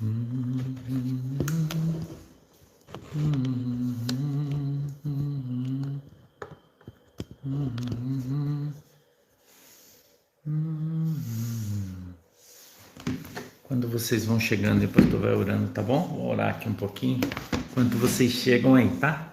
Quando vocês vão chegando, depois tu vai orando, tá bom? Vou orar aqui um pouquinho. Enquanto vocês chegam aí, tá?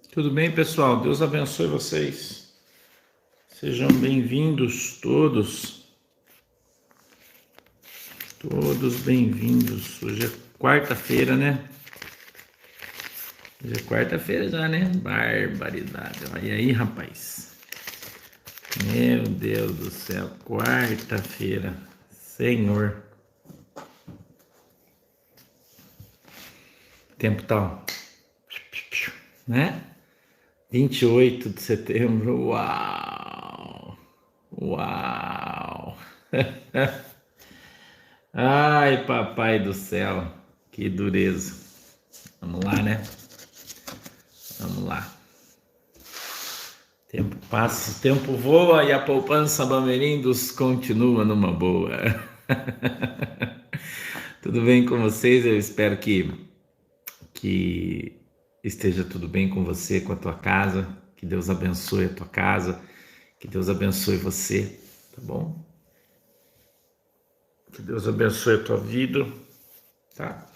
Tudo bem, pessoal? Deus abençoe vocês. Sejam bem-vindos todos. Todos bem-vindos. Hoje é quarta-feira, né? Hoje é quarta-feira já, né? Barbaridade. Olha aí, rapaz. Meu Deus do céu. Quarta-feira. Senhor. O tempo tá, né? 28 de setembro. Uau! Uau! Ai, papai do céu. Que dureza. Vamos lá, né? Vamos lá. Tempo passa, o tempo voa e a poupança Bamerindos continua numa boa. Tudo bem com vocês? Eu espero que esteja tudo bem com você, com a tua casa. Que Deus abençoe a tua casa. Que Deus abençoe você, tá bom? Que Deus abençoe a tua vida, tá?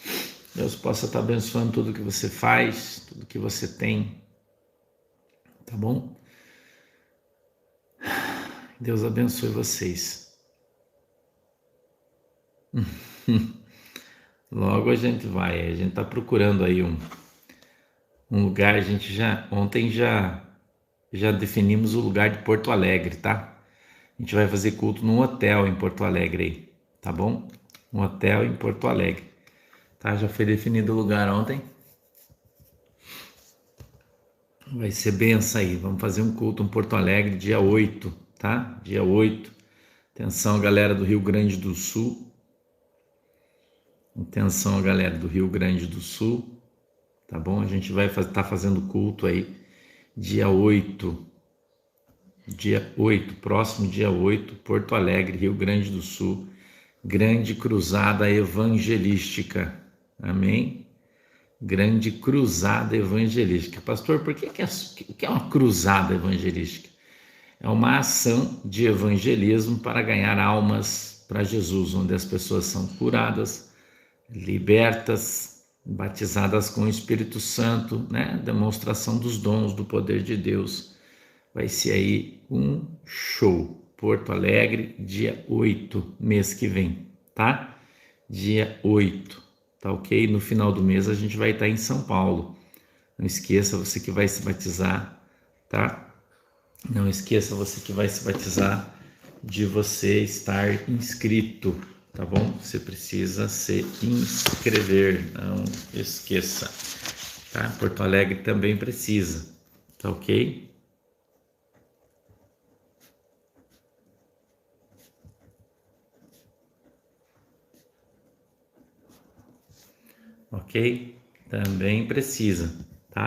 Deus possa estar abençoando tudo que você faz, tudo que você tem, tá bom? Deus abençoe vocês. Logo a gente tá procurando aí um lugar, ontem já definimos o lugar de Porto Alegre, tá? A gente vai fazer culto num hotel em Porto Alegre aí, tá bom? Um hotel em Porto Alegre, tá? Já foi definido o lugar ontem. Vai ser benção aí, vamos fazer um culto em Porto Alegre dia 8, tá? Dia 8. Atenção, galera do Rio Grande do Sul. Atenção, galera do Rio Grande do Sul, tá bom? A gente vai estar fazendo culto aí dia 8. Dia 8, próximo dia 8, Porto Alegre, Rio Grande do Sul. Grande cruzada evangelística. Amém? Grande cruzada evangelística. Pastor, por que é uma cruzada evangelística? É uma ação de evangelismo para ganhar almas para Jesus, onde as pessoas são curadas, libertas, batizadas com o Espírito Santo, né? Demonstração dos dons do poder de Deus. Vai ser aí um show. Porto Alegre, dia 8, mês que vem, tá? Dia 8, tá ok? No final do mês a gente vai estar em São Paulo. Não esqueça, você que vai se batizar, tá? Não esqueça, você que vai se batizar, de você estar inscrito, tá bom? Você precisa se inscrever, não esqueça, tá? Porto Alegre também precisa, tá ok? Ok? Também precisa, tá?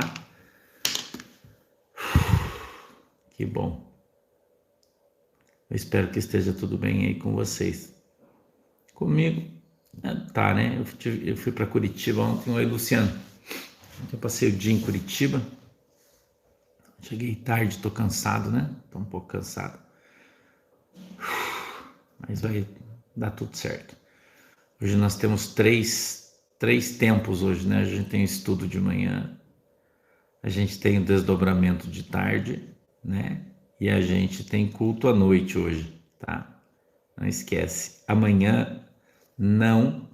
Que bom. Eu espero que esteja tudo bem aí com vocês. Comigo, tá, né? Eu fui para Curitiba ontem. Oi, Luciano. Eu passei o dia em Curitiba. Cheguei tarde, tô cansado, né? Tô um pouco cansado. Mas vai dar tudo certo. Hoje nós temos três tempos hoje, né? A gente tem estudo de manhã, a gente tem o desdobramento de tarde, né? E a gente tem culto à noite hoje, tá? Não esquece. Amanhã não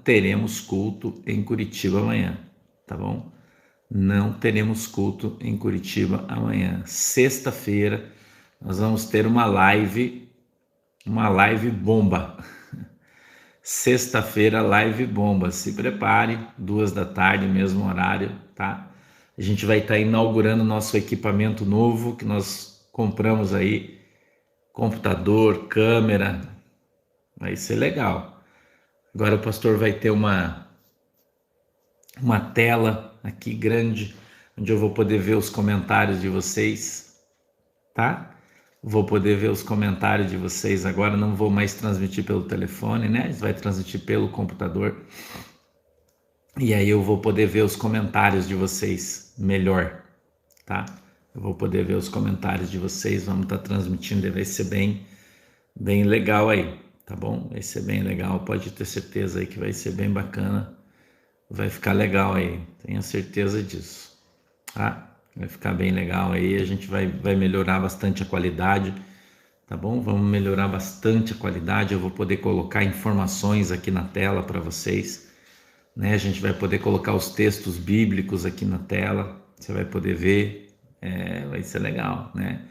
teremos culto em Curitiba amanhã, tá bom? Não teremos culto em Curitiba amanhã. Sexta-feira nós vamos ter uma live bomba. Sexta-feira, live bomba. Se prepare, 2 da tarde, mesmo horário, tá? A gente vai estar inaugurando nosso equipamento novo que nós compramos aí, computador, câmera, vai ser legal. Agora o pastor vai ter uma tela aqui grande, onde eu vou poder ver os comentários de vocês, tá? Vou poder ver os comentários de vocês agora, não vou mais transmitir pelo telefone, né? Vai transmitir pelo computador. E aí eu vou poder ver os comentários de vocês melhor, tá? Eu vou poder ver os comentários de vocês, vamos estar transmitindo, vai ser bem legal aí, tá bom? Vai ser bem legal, pode ter certeza aí que vai ser bem bacana, vai ficar legal aí, tenha certeza disso, tá? Vai ficar bem legal aí, a gente vai melhorar bastante a qualidade, tá bom? Vamos melhorar bastante a qualidade, eu vou poder colocar informações aqui na tela para vocês, né? A gente vai poder colocar os textos bíblicos aqui na tela, você vai poder ver, vai ser legal, né?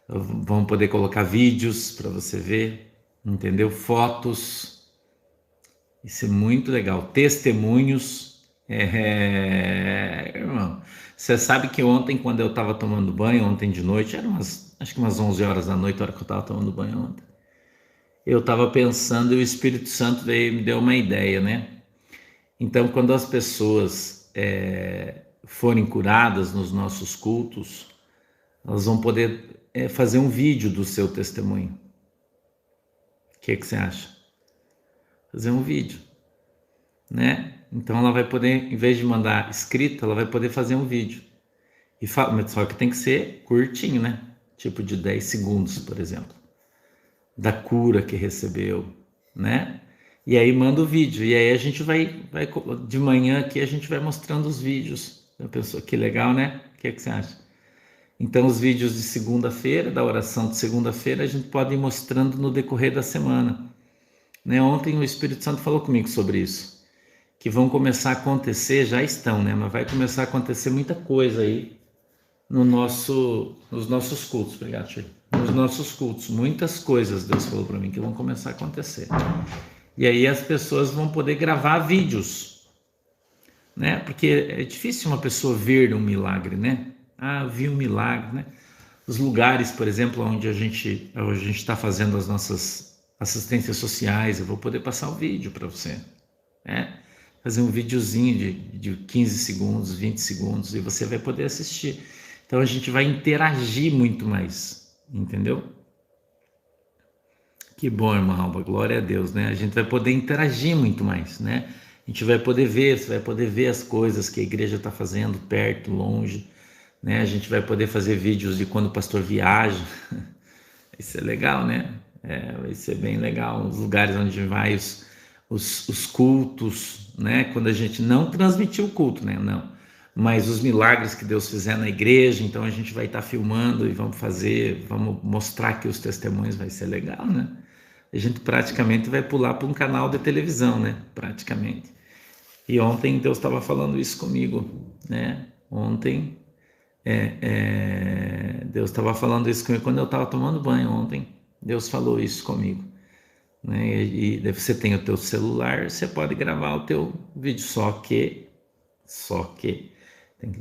Vamos poder colocar vídeos para você ver, entendeu? Fotos, isso é muito legal. Testemunhos, irmão. Você sabe que ontem, quando eu estava tomando banho, ontem de noite, acho que umas 11 horas da noite, a hora que eu estava tomando banho ontem, eu estava pensando e o Espírito Santo veio, me deu uma ideia, né? Então, quando as pessoas forem curadas nos nossos cultos, elas vão poder fazer um vídeo do seu testemunho. O que você acha? Fazer um vídeo, né? Então ela vai poder, em vez de mandar escrito, ela vai poder fazer um vídeo. Só que tem que ser curtinho, né? Tipo de 10 segundos, por exemplo. Da cura que recebeu, né? E aí manda o vídeo. E aí a gente vai de manhã aqui a gente vai mostrando os vídeos. Já pensou que legal, né? O que você acha? Então, os vídeos de segunda-feira, da oração de segunda-feira, a gente pode ir mostrando no decorrer da semana, né? Ontem o Espírito Santo falou comigo sobre isso, que vão começar a acontecer, já estão, né? Mas vai começar a acontecer muita coisa aí nos nossos cultos. Obrigado, Tio. Nos nossos cultos, muitas coisas Deus falou para mim que vão começar a acontecer. E aí as pessoas vão poder gravar vídeos, né? Porque é difícil uma pessoa ver um milagre, né? Ah, eu vi um milagre, né? Os lugares, por exemplo, onde a gente está fazendo as nossas assistências sociais, eu vou poder passar o vídeo para você, né? Fazer um videozinho de 15 segundos, 20 segundos, e você vai poder assistir. Então a gente vai interagir muito mais, entendeu? Que bom, irmã Alba, glória a Deus, né? A gente vai poder interagir muito mais, né? A gente vai poder ver, você vai poder ver as coisas que a igreja está fazendo perto, longe, né? A gente vai poder fazer vídeos de quando o pastor viaja. Isso é legal, né? Vai ser bem legal. Os lugares onde vai, os cultos, né? Quando a gente não transmitiu o culto, né? Não. Mas os milagres que Deus fizer na igreja, então a gente vai estar filmando e vamos mostrar aqui os testemunhos, vai ser legal, né? A gente praticamente vai pular para um canal de televisão, né? Praticamente. E ontem Deus estava falando isso comigo, né? Ontem Deus estava falando isso comigo quando eu estava tomando banho ontem. Deus falou isso comigo, né? E você tem o teu celular, você pode gravar o teu vídeo, só que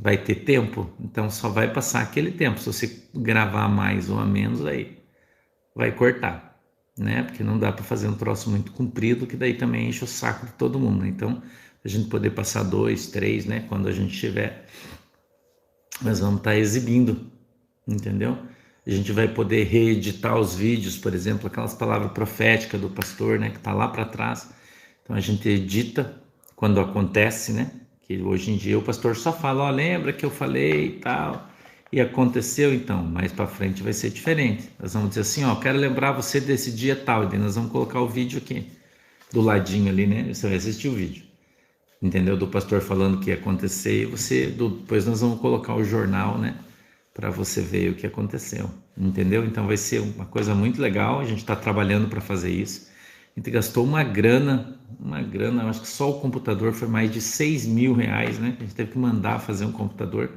vai ter tempo, então só vai passar aquele tempo. Se você gravar mais ou a menos, aí vai cortar, né? Porque não dá para fazer um troço muito comprido, que daí também enche o saco de todo mundo, né? Então, a gente poder passar 2, 3, né? Quando a gente tiver, nós vamos estar exibindo, entendeu? A gente vai poder reeditar os vídeos, por exemplo, aquelas palavras proféticas do pastor, né? Que tá lá para trás. Então a gente edita quando acontece, né? Que hoje em dia o pastor só fala, ó, lembra que eu falei e tal, e aconteceu. Então, mais para frente vai ser diferente. Nós vamos dizer assim, ó, quero lembrar você desse dia tal, e daí nós vamos colocar o vídeo aqui, do ladinho ali, né? Você vai assistir o vídeo, entendeu? Do pastor falando o que ia acontecer, e depois nós vamos colocar o jornal, né? Para você ver o que aconteceu, entendeu? Então vai ser uma coisa muito legal, a gente está trabalhando para fazer isso. A gente gastou uma grana, eu acho que só o computador foi mais de R$ 6.000, né? A gente teve que mandar fazer um computador,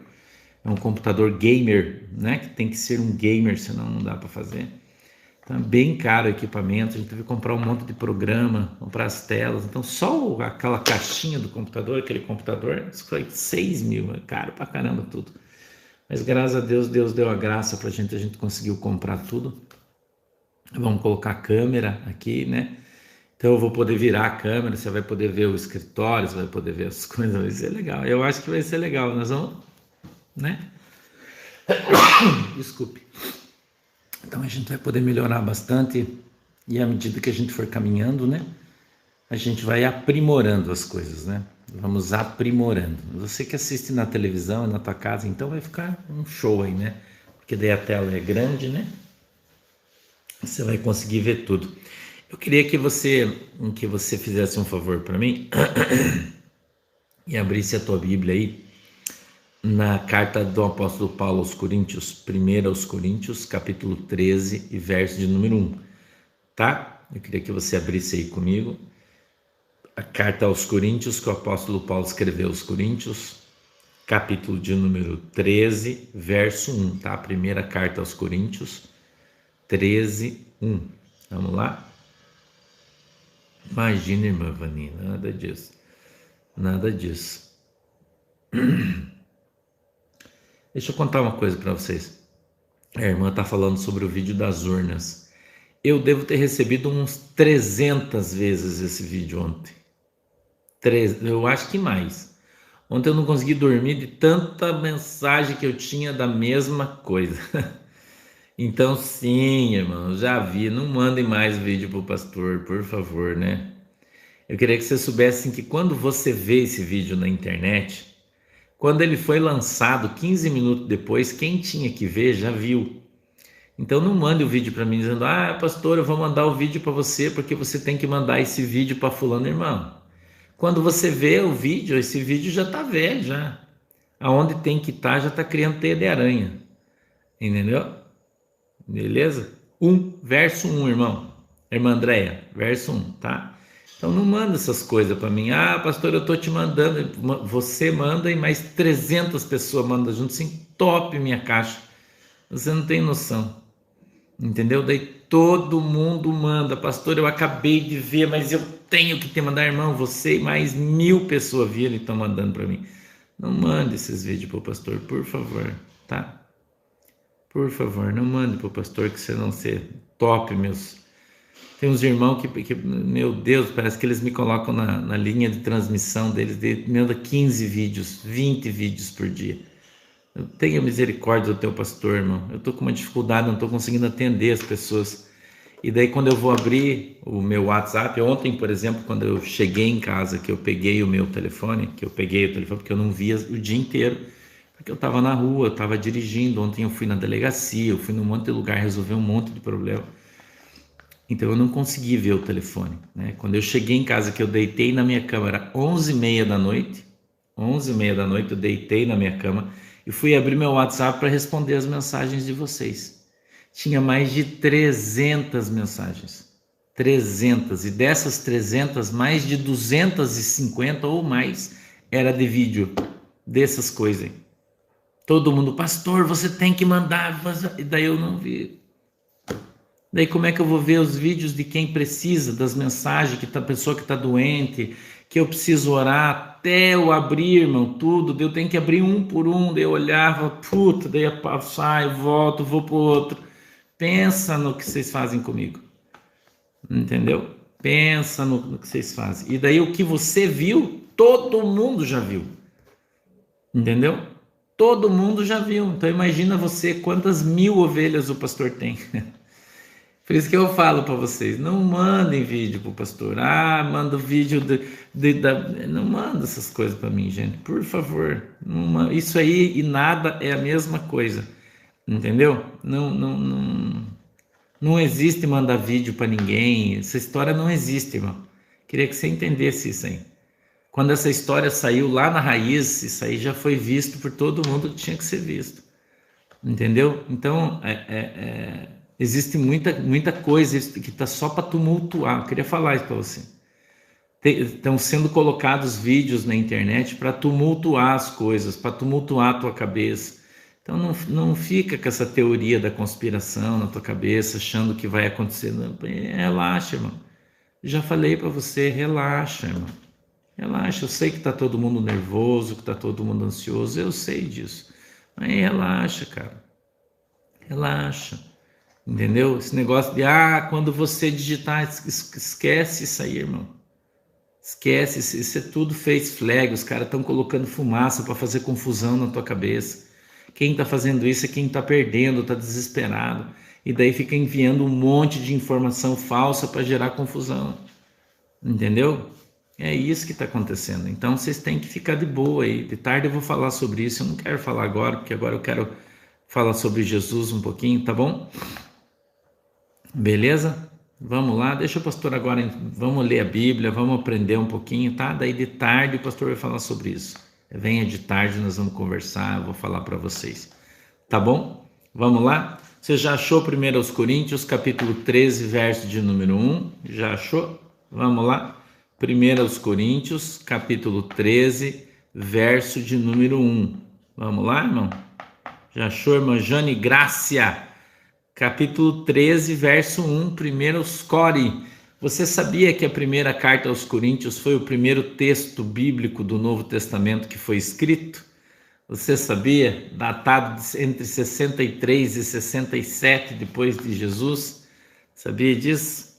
é um computador gamer, né? Que tem que ser um gamer, senão não dá para fazer. Tá bem caro o equipamento, a gente teve que comprar um monte de programa, comprar as telas. Então, só aquela caixinha do computador, aquele computador, isso foi 6 mil, é caro pra caramba tudo. Mas graças a Deus, Deus deu a graça pra gente, a gente conseguiu comprar tudo. Vamos colocar câmera aqui, né? Então eu vou poder virar a câmera, você vai poder ver o escritório, você vai poder ver as coisas, vai ser legal. Eu acho que vai ser legal, nós vamos, né? Desculpe. Então a gente vai poder melhorar bastante e à medida que a gente for caminhando, né? A gente vai aprimorando as coisas, né? Vamos aprimorando. Você que assiste na televisão e na tua casa, então vai ficar um show aí, né? Porque daí a tela é grande, né? Você vai conseguir ver tudo. Eu queria que você fizesse um favor para mim e abrisse a tua Bíblia aí na carta do apóstolo Paulo aos Coríntios, 1 aos Coríntios, capítulo 13 e verso de número 1, tá? Eu queria que você abrisse aí comigo a carta aos Coríntios que o apóstolo Paulo escreveu aos Coríntios, capítulo de número 13, verso 1, tá? A primeira carta aos Coríntios, 13, 1. Vamos lá? Imagina, irmã Vani, nada disso. Nada disso. Deixa eu contar uma coisa para vocês. A irmã está falando sobre o vídeo das urnas. Eu devo ter recebido uns 300 vezes esse vídeo ontem. Eu acho que mais. Ontem eu não consegui dormir de tanta mensagem que eu tinha da mesma coisa. Então, sim, irmão, já vi. Não mandem mais vídeo pro pastor, por favor, né? Eu queria que vocês soubessem que quando você vê esse vídeo na internet, quando ele foi lançado 15 minutos depois, quem tinha que ver já viu. Então não mande o vídeo para mim dizendo: ah, pastor, eu vou mandar o vídeo para você porque você tem que mandar esse vídeo para fulano. Irmão, quando você vê o vídeo, esse vídeo já está velho, já. Aonde tem que estar, já está criando teia de aranha. Entendeu? Beleza? Verso 1, irmão. Irmã Andréia, verso 1, tá? Então não manda essas coisas para mim. Ah, pastor, eu tô te mandando. Você manda e mais 300 pessoas mandam junto. Assim, top minha caixa. Você não tem noção. Entendeu? Daí todo mundo manda. Pastor, eu acabei de ver, mas eu tenho que te mandar, irmão. Você e mais 1000 pessoas viram e estão mandando para mim. Não mande esses vídeos pro pastor, por favor, tá? Por favor, não mande pro pastor que você não ser top, meus. Tem uns irmãos que, meu Deus, parece que eles me colocam na linha de transmissão deles, me manda 15 vídeos, 20 vídeos por dia. Tenha misericórdia do teu pastor, irmão. Eu tô com uma dificuldade, não tô conseguindo atender as pessoas. E daí quando eu vou abrir o meu WhatsApp, ontem, por exemplo, quando eu cheguei em casa, que eu peguei o telefone porque eu não via o dia inteiro, porque eu estava na rua, eu estava dirigindo. Ontem eu fui na delegacia, eu fui num monte de lugar resolver um monte de problema. Então eu não consegui ver o telefone, né? Quando eu cheguei em casa, que eu deitei na minha cama, era 11h30 da noite, 11h30 da noite eu deitei na minha cama e fui abrir meu WhatsApp para responder as mensagens de vocês. Tinha mais de 300 mensagens, 300, e dessas 300, mais de 250 ou mais era de vídeo, dessas coisas aí. Todo mundo: pastor, você tem que mandar, e daí eu não vi. Daí como é que eu vou ver os vídeos de quem precisa, das mensagens, a pessoa que está doente, que eu preciso orar, até eu abrir, irmão, tudo, daí eu tenho que abrir um por um, daí eu olhava, puta, daí eu saio, volto, vou pro outro. Pensa no que vocês fazem comigo, entendeu? Pensa no que vocês fazem. E daí o que você viu, todo mundo já viu, entendeu? Todo mundo já viu. Então imagina você quantas 1000 ovelhas o pastor tem. Por isso que eu falo para vocês, não mandem vídeo pro pastor. Ah, manda vídeo não manda essas coisas para mim, gente, por favor. Isso aí e nada é a mesma coisa, entendeu? Não existe mandar vídeo para ninguém. Essa história não existe, irmão. Queria que você entendesse isso aí. Quando essa história saiu lá na raiz, isso aí já foi visto por todo mundo que tinha que ser visto, entendeu? Então existe muita coisa que está só para tumultuar. Eu queria falar isso para você. Estão sendo colocados vídeos na internet para tumultuar as coisas, para tumultuar a tua cabeça. Então não fica com essa teoria da conspiração na tua cabeça, achando que vai acontecer. Não, relaxa, irmão. Já falei para você, relaxa, irmão. Relaxa, eu sei que está todo mundo nervoso, que está todo mundo ansioso, eu sei disso. Mas relaxa, cara. Relaxa. Entendeu? Esse negócio de, quando você digitar, esquece isso aí, irmão. Esquece, isso é tudo face flag, os caras estão colocando fumaça para fazer confusão na tua cabeça. Quem está fazendo isso é quem está perdendo, está desesperado. E daí fica enviando um monte de informação falsa para gerar confusão. Entendeu? É isso que está acontecendo. Então vocês têm que ficar de boa aí. De tarde eu vou falar sobre isso. Eu não quero falar agora, porque agora eu quero falar sobre Jesus um pouquinho, tá bom? Beleza? Vamos lá. Deixa o pastor agora. Vamos ler a Bíblia, vamos aprender um pouquinho, tá? Daí de tarde o pastor vai falar sobre isso. Venha de tarde, nós vamos conversar, eu vou falar para vocês. Tá bom? Vamos lá? Você já achou 1 Coríntios, capítulo 13, verso de número 1? Já achou? Vamos lá? 1 Coríntios, capítulo 13, verso de número 1. Vamos lá, irmão? Já achou, irmã Jane Grácia? Capítulo 13, verso 1, 1 Core. Você sabia que a primeira carta aos Coríntios foi o primeiro texto bíblico do Novo Testamento que foi escrito? Você sabia? Datado entre 63 e 67 depois de Jesus? Sabia disso?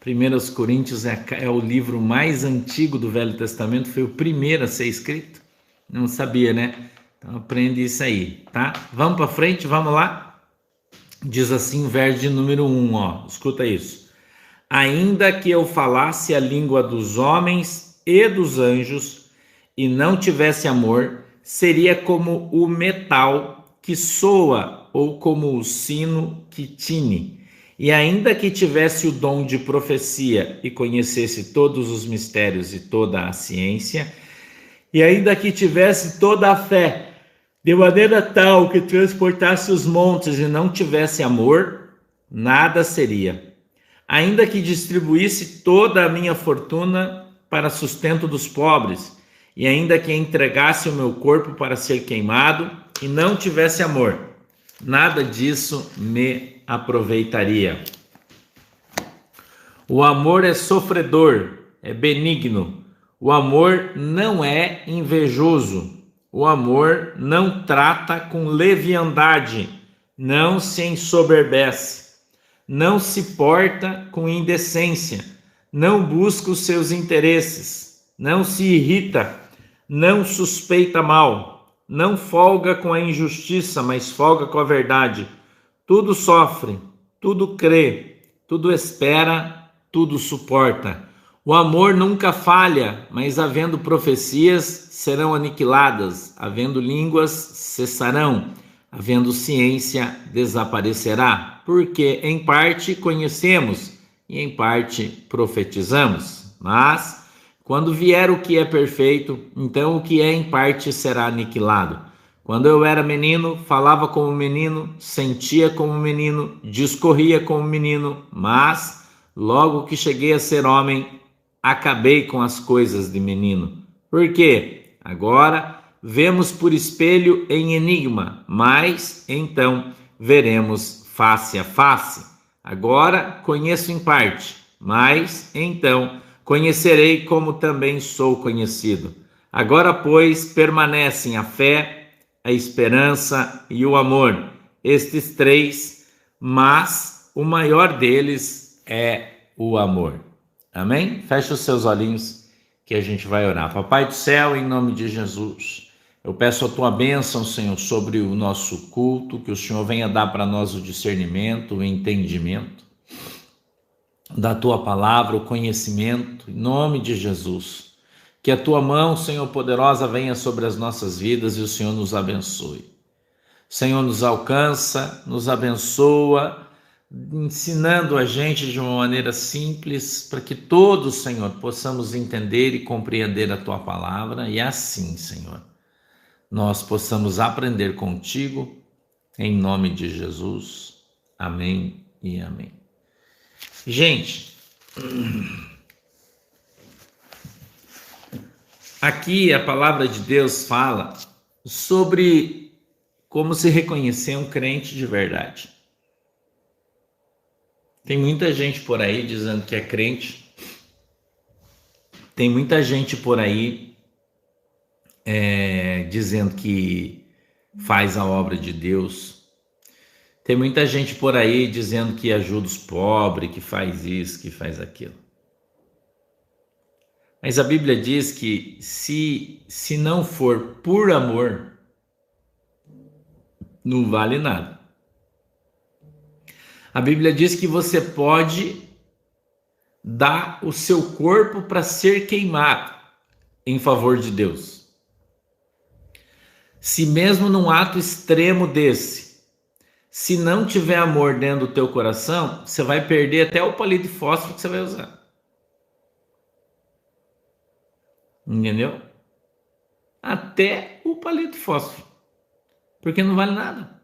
1 Coríntios é o livro mais antigo do Velho Testamento, foi o primeiro a ser escrito? Não sabia, né? Então aprende isso aí, tá? Vamos para frente, vamos lá? Diz assim o verso de número 1, ó, escuta isso. Ainda que eu falasse a língua dos homens e dos anjos e não tivesse amor, seria como o metal que soa ou como o sino que tine. E ainda que tivesse o dom de profecia e conhecesse todos os mistérios e toda a ciência, e ainda que tivesse toda a fé, de maneira tal que transportasse os montes e não tivesse amor, nada seria. Ainda que distribuísse toda a minha fortuna para sustento dos pobres, e ainda que entregasse o meu corpo para ser queimado e não tivesse amor, nada disso me aproveitaria. O amor é sofredor, é benigno. O amor não é invejoso. O amor não trata com leviandade, não se ensoberbece, não se porta com indecência, não busca os seus interesses, não se irrita, não suspeita mal, não folga com a injustiça, mas folga com a verdade. Tudo sofre, tudo crê, tudo espera, tudo suporta. O amor nunca falha, mas havendo profecias, serão aniquiladas, havendo línguas, cessarão, havendo ciência, desaparecerá, porque em parte conhecemos e em parte profetizamos. Mas, quando vier o que é perfeito, então o que é em parte será aniquilado. Quando eu era menino, falava como menino, sentia como menino, discorria como menino, mas, logo que cheguei a ser homem, acabei com as coisas de menino. Por quê? Agora vemos por espelho em enigma, mas então veremos face a face. Agora conheço em parte, mas então conhecerei como também sou conhecido. Agora, pois, permanecem a fé, a esperança e o amor, estes três, mas o maior deles é o amor. Amém? Feche os seus olhinhos que a gente vai orar. Papai do céu, em nome de Jesus, eu peço a tua bênção, Senhor, sobre o nosso culto, que o Senhor venha dar para nós o discernimento, o entendimento da tua palavra, o conhecimento, em nome de Jesus. Que a tua mão, Senhor poderosa, venha sobre as nossas vidas e o Senhor nos abençoe. Senhor, nos alcança, nos abençoa, ensinando a gente de uma maneira simples, para que todos, Senhor, possamos entender e compreender a tua palavra, e assim, Senhor, nós possamos aprender contigo, em nome de Jesus. Amém e amém. Gente, aqui a palavra de Deus fala sobre como se reconhecer um crente de verdade. Tem muita gente por aí dizendo que é crente. Tem muita gente por aí dizendo que faz a obra de Deus. Tem muita gente por aí dizendo que ajuda os pobres, que faz isso, que faz aquilo. Mas a Bíblia diz que se não for por amor, não vale nada. A Bíblia diz que você pode dar o seu corpo para ser queimado em favor de Deus. Se mesmo num ato extremo desse, se não tiver amor dentro do teu coração, você vai perder até o palito de fósforo que você vai usar. Entendeu? Até o palito de fósforo. Porque não vale nada.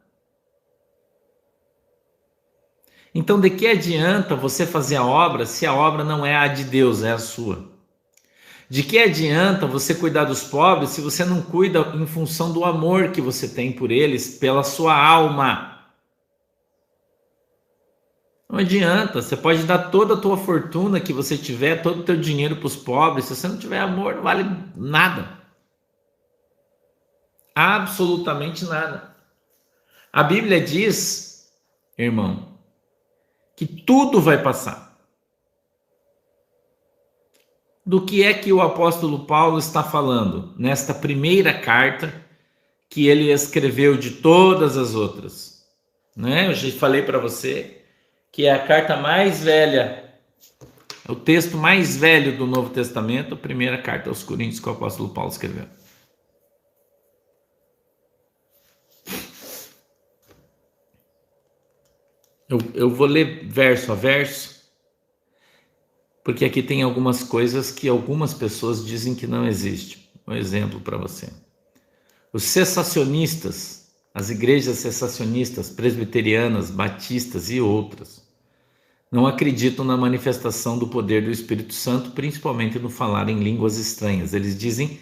Então, de que adianta você fazer a obra se a obra não é a de Deus, é a sua? De que adianta você cuidar dos pobres se você não cuida em função do amor que você tem por eles, pela sua alma? Não adianta, você pode dar toda a tua fortuna que você tiver, todo o teu dinheiro para os pobres, se você não tiver amor, não vale nada. Absolutamente nada. A Bíblia diz, irmão, que tudo vai passar. Do que é que o apóstolo Paulo está falando nesta primeira carta que ele escreveu de todas as outras? Né? Eu já falei para você que é a carta mais velha, o texto mais velho do Novo Testamento, a primeira carta aos Coríntios que o apóstolo Paulo escreveu. Eu vou ler verso a verso, porque aqui tem algumas coisas que algumas pessoas dizem que não existe. Um exemplo para você. Os cessacionistas, as igrejas cessacionistas, presbiterianas, batistas e outras, não acreditam na manifestação do poder do Espírito Santo, principalmente no falar em línguas estranhas. Eles dizem,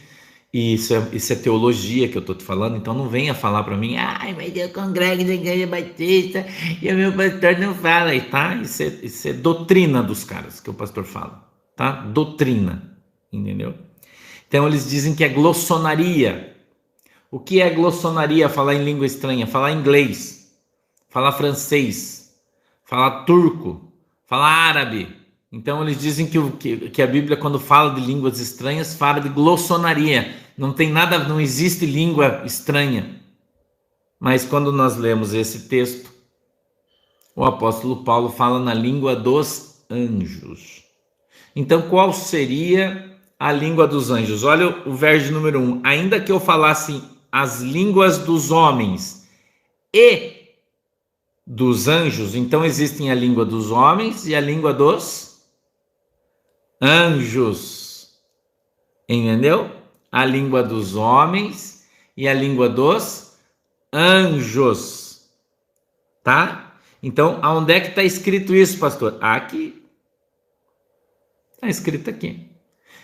e isso é teologia que eu estou te falando, então não venha falar para mim, mas eu congrego na igreja batista e o meu pastor não fala, e tá? Isso é doutrina dos caras que o pastor fala, tá? Doutrina, entendeu? Então eles dizem que é glossonaria. O que é glossonaria? Falar em língua estranha, falar inglês, falar francês, falar turco, falar árabe. Então eles dizem que a Bíblia, quando fala de línguas estranhas, fala de glossonaria. Não tem nada, não existe língua estranha. Mas quando nós lemos esse texto, o apóstolo Paulo fala na língua dos anjos. Então qual seria a língua dos anjos? Olha o verso número 1. Ainda que eu falasse as línguas dos homens e dos anjos, então existem a língua dos homens e a língua dos anjos, entendeu? A língua dos homens e a língua dos anjos, tá? Então, aonde é que está escrito isso, pastor? Aqui. Está escrito aqui.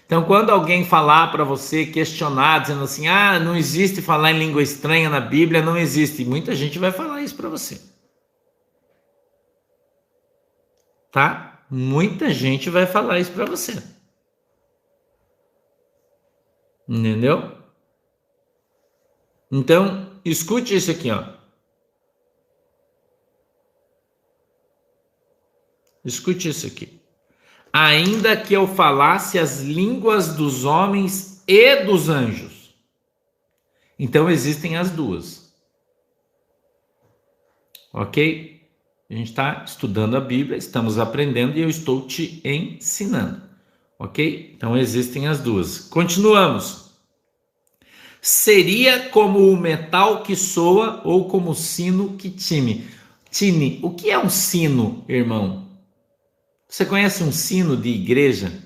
Então, quando alguém falar para você, questionar, dizendo assim, não existe falar em língua estranha na Bíblia, não existe. Muita gente vai falar isso para você. Tá? Muita gente vai falar isso para você. Entendeu? Então, escute isso aqui, ó. Escute isso aqui. Ainda que eu falasse as línguas dos homens e dos anjos. Então, existem as duas. Ok? A gente está estudando a Bíblia, estamos aprendendo e eu estou te ensinando. Ok? Então existem as duas. Continuamos. Seria como o metal que soa ou como o sino que tine. Tine, o que é um sino, irmão? Você conhece um sino de igreja?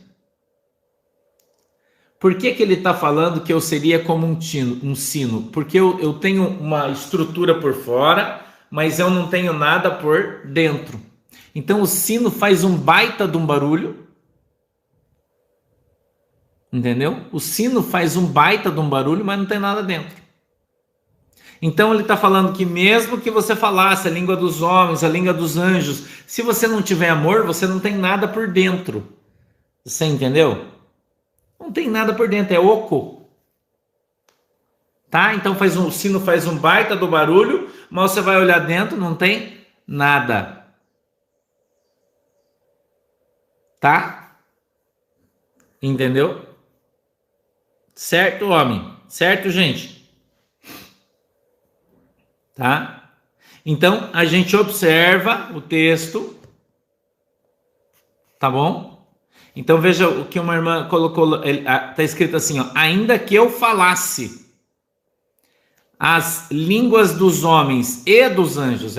Por que ele está falando que eu seria como um sino? Porque eu tenho uma estrutura por fora, mas eu não tenho nada por dentro. Então o sino faz um baita de um barulho. Entendeu? O sino faz um baita de um barulho, mas não tem nada dentro. Então ele está falando que mesmo que você falasse a língua dos homens, a língua dos anjos, se você não tiver amor, você não tem nada por dentro. Você entendeu? Não tem nada por dentro, é oco. Tá? Então o sino faz um baita do barulho, mas você vai olhar dentro, não tem nada. Tá? Entendeu? Certo, homem? Certo, gente? Tá? Então, a gente observa o texto, tá bom? Então, veja o que uma irmã colocou, tá escrito assim, ó, ainda que eu falasse as línguas dos homens e dos anjos,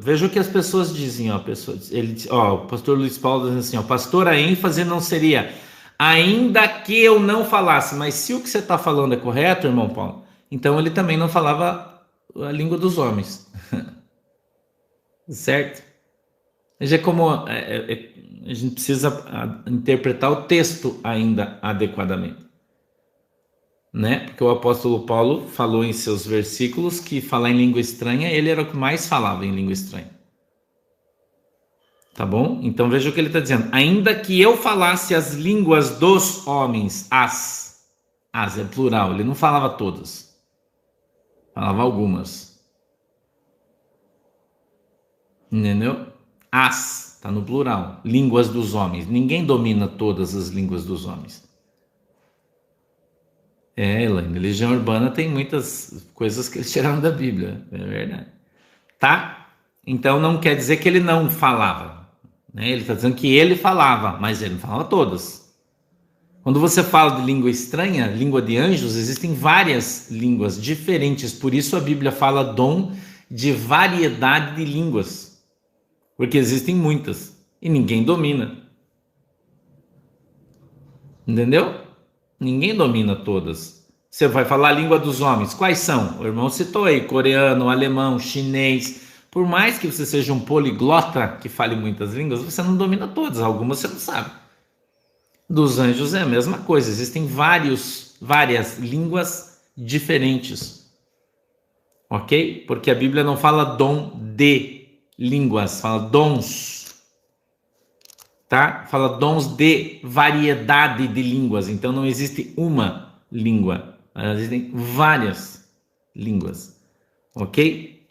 veja o que as pessoas dizem, ó, o pastor Luiz Paulo diz assim, ó, pastor, a ênfase não seria ainda que eu não falasse, mas se o que você está falando é correto, irmão Paulo, então ele também não falava a língua dos homens, certo? Veja como a gente precisa interpretar o texto ainda adequadamente, né? Porque o apóstolo Paulo falou em seus versículos que falar em língua estranha, ele era o que mais falava em língua estranha. Tá bom? Então veja o que ele está dizendo. Ainda que eu falasse as línguas dos homens, as é plural, ele não falava todas, falava algumas. Entendeu? As, tá no plural, línguas dos homens. Ninguém domina todas as línguas dos homens. Elaine, Legião Urbana tem muitas coisas que eles tiraram da Bíblia, é verdade. Tá? Então não quer dizer que ele não falava, né? Ele está dizendo que ele falava, mas ele não falava todas. Quando você fala de língua estranha, língua de anjos, existem várias línguas diferentes, por isso a Bíblia fala dom de variedade de línguas, porque existem muitas e ninguém domina. Entendeu? Ninguém domina todas. Você vai falar a língua dos homens. Quais são? O irmão citou aí: coreano, alemão, chinês. Por mais que você seja um poliglota que fale muitas línguas, você não domina todas. Algumas você não sabe. Dos anjos é a mesma coisa. Existem várias línguas diferentes. Ok? Porque a Bíblia não fala dom de línguas, fala dons. Tá? Fala dons de variedade de línguas. Então não existe uma língua, existem várias línguas, ok?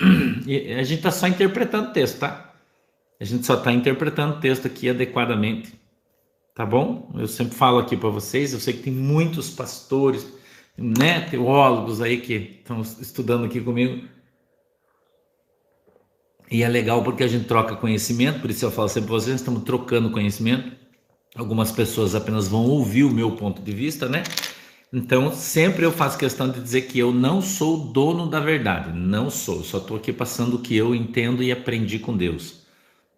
E a gente está só interpretando o texto, tá? A gente só está interpretando o texto aqui adequadamente, tá bom? Eu sempre falo aqui para vocês, eu sei que tem muitos pastores, né, teólogos aí que estão estudando aqui comigo. E é legal porque a gente troca conhecimento, por isso eu falo sempre para vocês, estamos trocando conhecimento. Algumas pessoas apenas vão ouvir o meu ponto de vista, né? Então, sempre eu faço questão de dizer que eu não sou dono da verdade. Não sou, só estou aqui passando o que eu entendo e aprendi com Deus.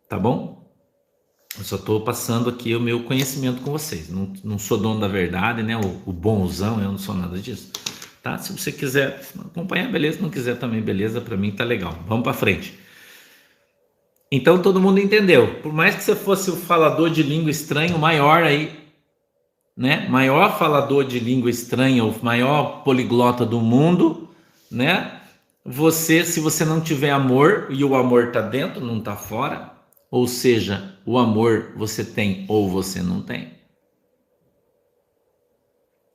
Tá bom? Eu só estou passando aqui o meu conhecimento com vocês. Não sou dono da verdade, né? O bonzão, eu não sou nada disso. Tá? Se você quiser acompanhar, beleza. Se não quiser também, beleza. Para mim tá legal. Vamos para frente. Então todo mundo entendeu. Por mais que você fosse o falador de língua estranha, o maior aí, né? Maior falador de língua estranha, o maior poliglota do mundo, né? Se você não tiver amor, e o amor tá dentro, não tá fora, ou seja, o amor você tem ou você não tem,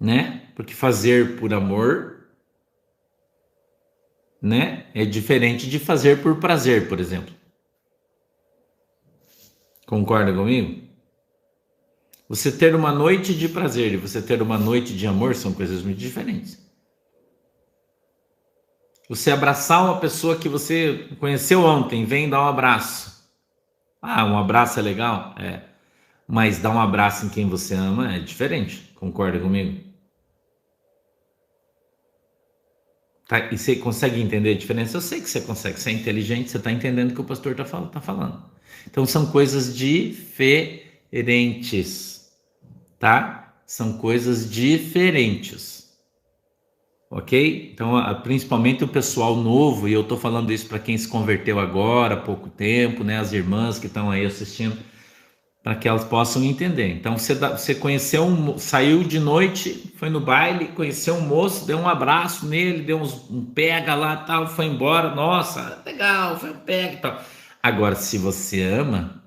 né? Porque fazer por amor, né? É diferente de fazer por prazer, por exemplo. Concorda comigo? Você ter uma noite de prazer e você ter uma noite de amor são coisas muito diferentes. Você abraçar uma pessoa que você conheceu ontem, vem dar um abraço. Ah, um abraço é legal? É. Mas dar um abraço em quem você ama é diferente. Concorda comigo? Tá? E você consegue entender a diferença? Eu sei que você consegue. Você é inteligente, você está entendendo o que o pastor está falando. Então são coisas diferentes, tá? São coisas diferentes, ok? Então, principalmente o pessoal novo, e eu tô falando isso para quem se converteu agora, há pouco tempo, né? As irmãs que estão aí assistindo, para que elas possam entender. Então você conheceu saiu de noite, foi no baile, conheceu um moço, deu um abraço nele, deu um pega lá, tal, foi embora. Nossa, legal, foi um pega e tal. Agora, se você ama,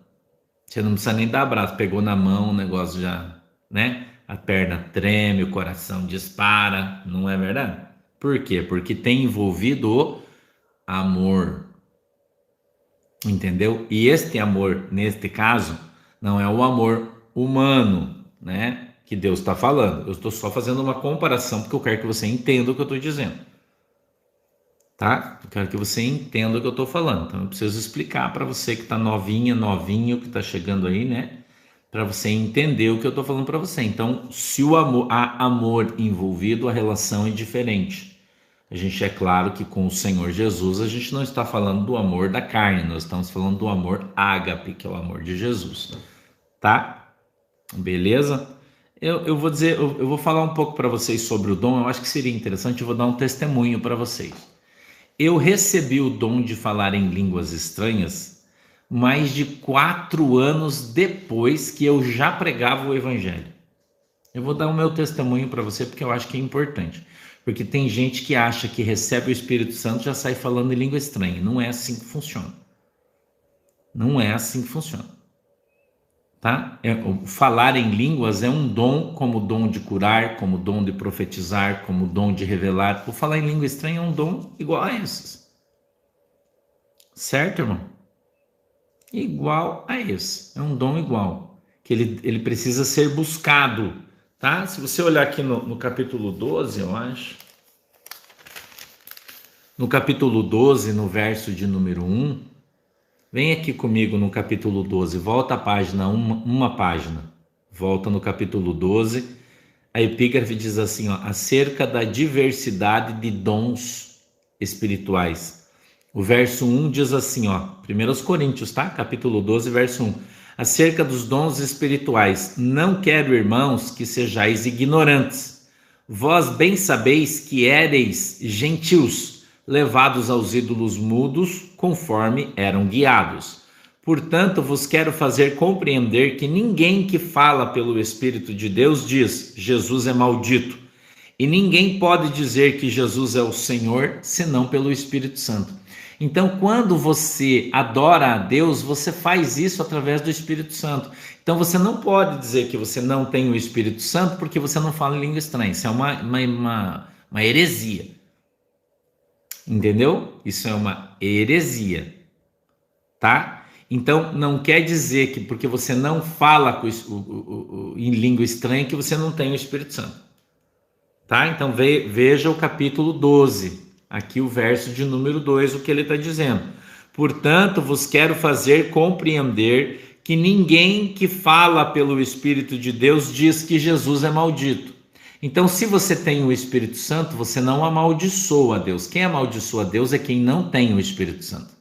você não precisa nem dar abraço, pegou na mão, o negócio já, né? A perna treme, o coração dispara, não é verdade? Por quê? Porque tem envolvido o amor. Entendeu? E este amor, neste caso, não é o amor humano, né? Que Deus está falando. Eu estou só fazendo uma comparação porque eu quero que você entenda o que eu estou dizendo. Tá? Eu quero que você entenda o que eu estou falando. Então eu preciso explicar para você que está novinha, novinho, que está chegando aí, né? Para você entender o que eu estou falando para você. Então, se o amor, há amor envolvido, a relação é diferente. A gente é claro que com o Senhor Jesus a gente não está falando do amor da carne, nós estamos falando do amor ágape, que é o amor de Jesus, tá? Beleza? Eu vou dizer, eu vou falar um pouco para vocês sobre o dom. Eu acho que seria interessante, eu vou dar um testemunho para vocês. Eu recebi o dom de falar em línguas estranhas mais de 4 anos depois que eu já pregava o evangelho. Eu vou dar o meu testemunho para você porque eu acho que é importante. Porque tem gente que acha que recebe o Espírito Santo e já sai falando em língua estranha. Não é assim que funciona. Não é assim que funciona. Tá? Falar em línguas é um dom, como o dom de curar, como o dom de profetizar, como o dom de revelar. O falar em língua estranha é um dom igual a esses. Certo, irmão? Igual a esse. É um dom igual. Que ele precisa ser buscado. Tá? Se você olhar aqui no capítulo 12, eu acho. No capítulo 12, no verso de número 1, vem aqui comigo no capítulo 12, volta a página, uma página. Volta no capítulo 12, a epígrafe diz assim, ó, acerca da diversidade de dons espirituais. O verso 1 diz assim, ó, 1 Coríntios, tá? Capítulo 12, verso 1. Acerca dos dons espirituais, não quero, irmãos, que sejais ignorantes. Vós bem sabeis que éreis gentios, levados aos ídolos mudos, conforme eram guiados. Portanto, vos quero fazer compreender que ninguém que fala pelo Espírito de Deus diz, Jesus é maldito. E ninguém pode dizer que Jesus é o Senhor, senão pelo Espírito Santo. Então, quando você adora a Deus, você faz isso através do Espírito Santo. Então, você não pode dizer que você não tem o Espírito Santo porque você não fala em língua estranha. Isso é uma heresia. Entendeu? Isso é uma heresia. Tá? Então, não quer dizer que porque você não fala em língua estranha que você não tem o Espírito Santo. Tá? Então, veja o capítulo 12. Aqui o verso de número 2, o que ele está dizendo. Portanto, vos quero fazer compreender que ninguém que fala pelo Espírito de Deus diz que Jesus é maldito. Então, se você tem o Espírito Santo, você não amaldiçoa a Deus. Quem amaldiçoa a Deus é quem não tem o Espírito Santo.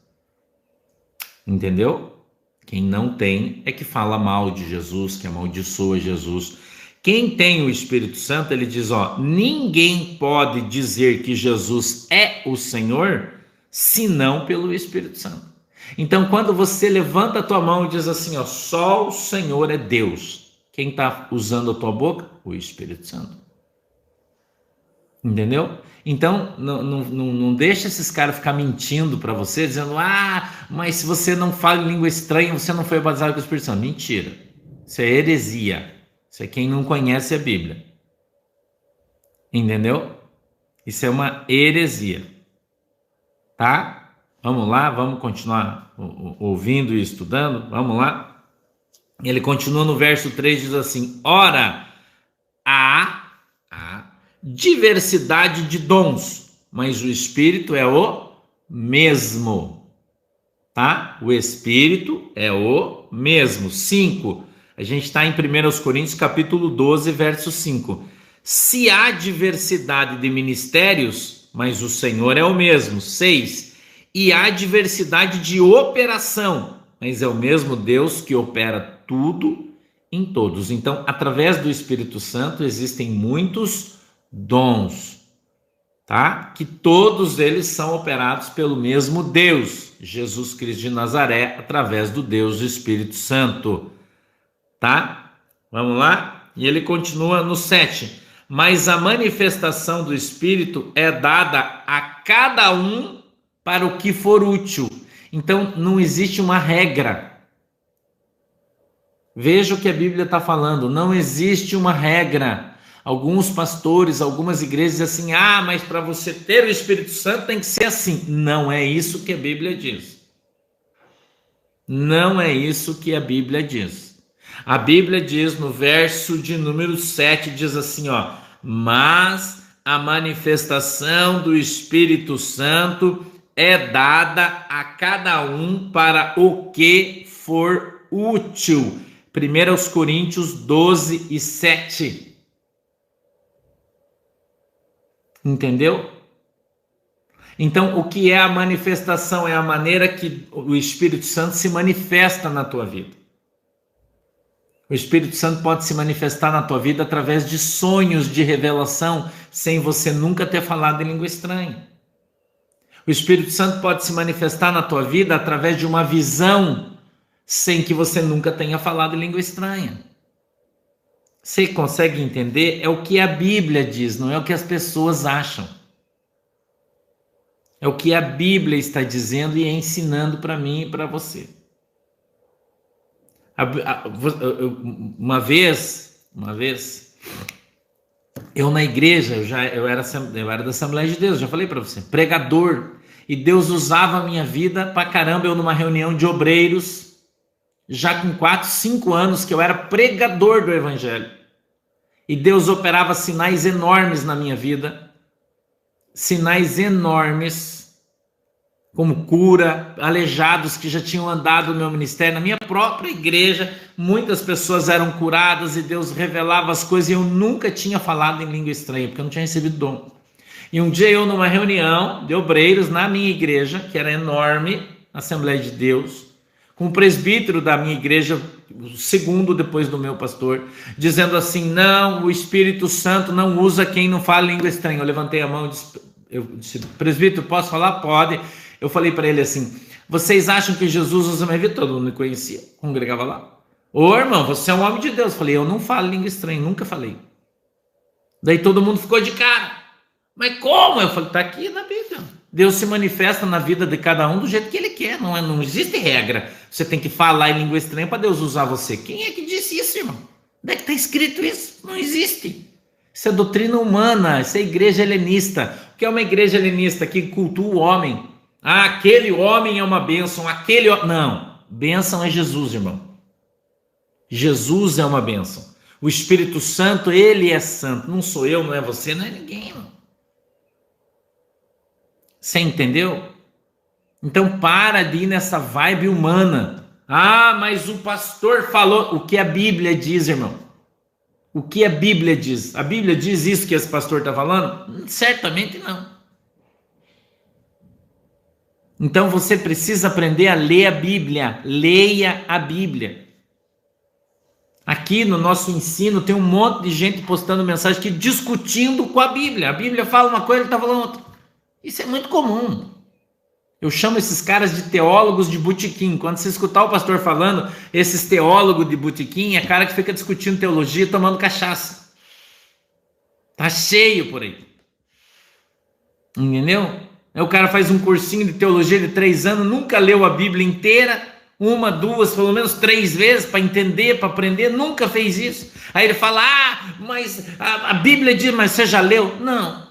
Entendeu? Quem não tem é que fala mal de Jesus, que amaldiçoa Jesus. Quem tem o Espírito Santo, ele diz, ó, ninguém pode dizer que Jesus é o Senhor, senão pelo Espírito Santo. Então, quando você levanta a tua mão e diz assim, ó, só o Senhor é Deus, quem está usando a tua boca? O Espírito Santo. Entendeu? Então, não deixa esses caras ficar mentindo para você, dizendo, mas se você não fala em língua estranha, você não foi batizado com o Espírito Santo. Mentira. Isso é heresia. Isso é quem não conhece a Bíblia. Entendeu? Isso é uma heresia. Tá? Vamos lá, vamos continuar ouvindo e estudando. Vamos lá. Ele continua no verso 3, diz assim, ora, há diversidade de dons, mas o Espírito é o mesmo. Tá? O Espírito é o mesmo. 5. A gente está em 1 Coríntios capítulo 12, verso 5. Se há diversidade de ministérios, mas o Senhor é o mesmo. 6. E há diversidade de operação, mas é o mesmo Deus que opera tudo em todos. Então, através do Espírito Santo existem muitos dons, tá? Que todos eles são operados pelo mesmo Deus, Jesus Cristo de Nazaré, através do Deus do Espírito Santo. tá? Vamos lá? E ele continua no 7. Mas a manifestação do Espírito é dada a cada um para o que for útil. Então, não existe uma regra. Veja o que a Bíblia está falando. Não existe uma regra. Alguns pastores, algumas igrejas dizem assim, mas para você ter o Espírito Santo tem que ser assim. Não é isso que a Bíblia diz. Não é isso que a Bíblia diz. A Bíblia diz no verso de número 7, diz assim, mas a manifestação do Espírito Santo é dada a cada um para o que for útil. 1 Coríntios 12 e 7. Entendeu? Então, o que é a manifestação? É a maneira que o Espírito Santo se manifesta na tua vida. O Espírito Santo pode se manifestar na tua vida através de sonhos de revelação, sem você nunca ter falado em língua estranha. O Espírito Santo pode se manifestar na tua vida através de uma visão, sem que você nunca tenha falado em língua estranha. Você consegue entender? É o que a Bíblia diz, não é o que as pessoas acham. É o que a Bíblia está dizendo e ensinando para mim e para você. Uma vez, eu na igreja, eu era da Assembleia de Deus, já falei para você, pregador, e Deus usava a minha vida pra caramba. Eu numa reunião de obreiros, já com 4, 5 anos que eu era pregador do Evangelho, e Deus operava sinais enormes na minha vida, sinais enormes, como cura, aleijados que já tinham andado no meu ministério, na minha própria igreja, muitas pessoas eram curadas e Deus revelava as coisas e eu nunca tinha falado em língua estranha, porque eu não tinha recebido dom. E um dia eu, numa reunião de obreiros na minha igreja, que era enorme, Assembleia de Deus, com o presbítero da minha igreja, o segundo depois do meu pastor, dizendo assim, não, o Espírito Santo não usa quem não fala língua estranha. Eu levantei a mão e disse, presbítero, posso falar? Pode. Eu falei para ele assim, vocês acham que Jesus usa a minha vida? Todo mundo me conhecia, congregava lá. Ô irmão, você é um homem de Deus. Eu falei, eu não falo língua estranha, nunca falei. Daí todo mundo ficou de cara. Mas como? Eu falei, tá aqui na Bíblia. Deus se manifesta na vida de cada um do jeito que ele quer, não existe regra. Você tem que falar em língua estranha para Deus usar você. Quem é que disse isso, irmão? Onde é que está escrito isso? Não existe. Isso é doutrina humana, isso é igreja helenista. O que é uma igreja helenista? Que cultua o homem. Aquele homem é uma bênção, não, bênção é Jesus, irmão. Jesus é uma bênção. O Espírito Santo, ele é santo. Não sou eu, não é você, não é ninguém, irmão. Você entendeu? Então para de ir nessa vibe humana. Mas o pastor falou. O que a Bíblia diz, irmão? O que a Bíblia diz? A Bíblia diz isso que esse pastor está falando? Certamente não. Então você precisa aprender a ler a Bíblia. Leia a Bíblia. Aqui no nosso ensino tem um monte de gente postando mensagem aqui discutindo com a Bíblia. A Bíblia fala uma coisa, ele está falando outra. Isso é muito comum. Eu chamo esses caras de teólogos de botequim. Quando você escutar o pastor falando, esses teólogos de botequim é cara que fica discutindo teologia tomando cachaça. Tá cheio por aí. Entendeu? Aí o cara faz um cursinho de teologia de 3 anos, nunca leu a Bíblia inteira, 1, 2, pelo menos 3 vezes para entender, para aprender, nunca fez isso. Aí ele fala, mas a Bíblia diz, mas você já leu? Não.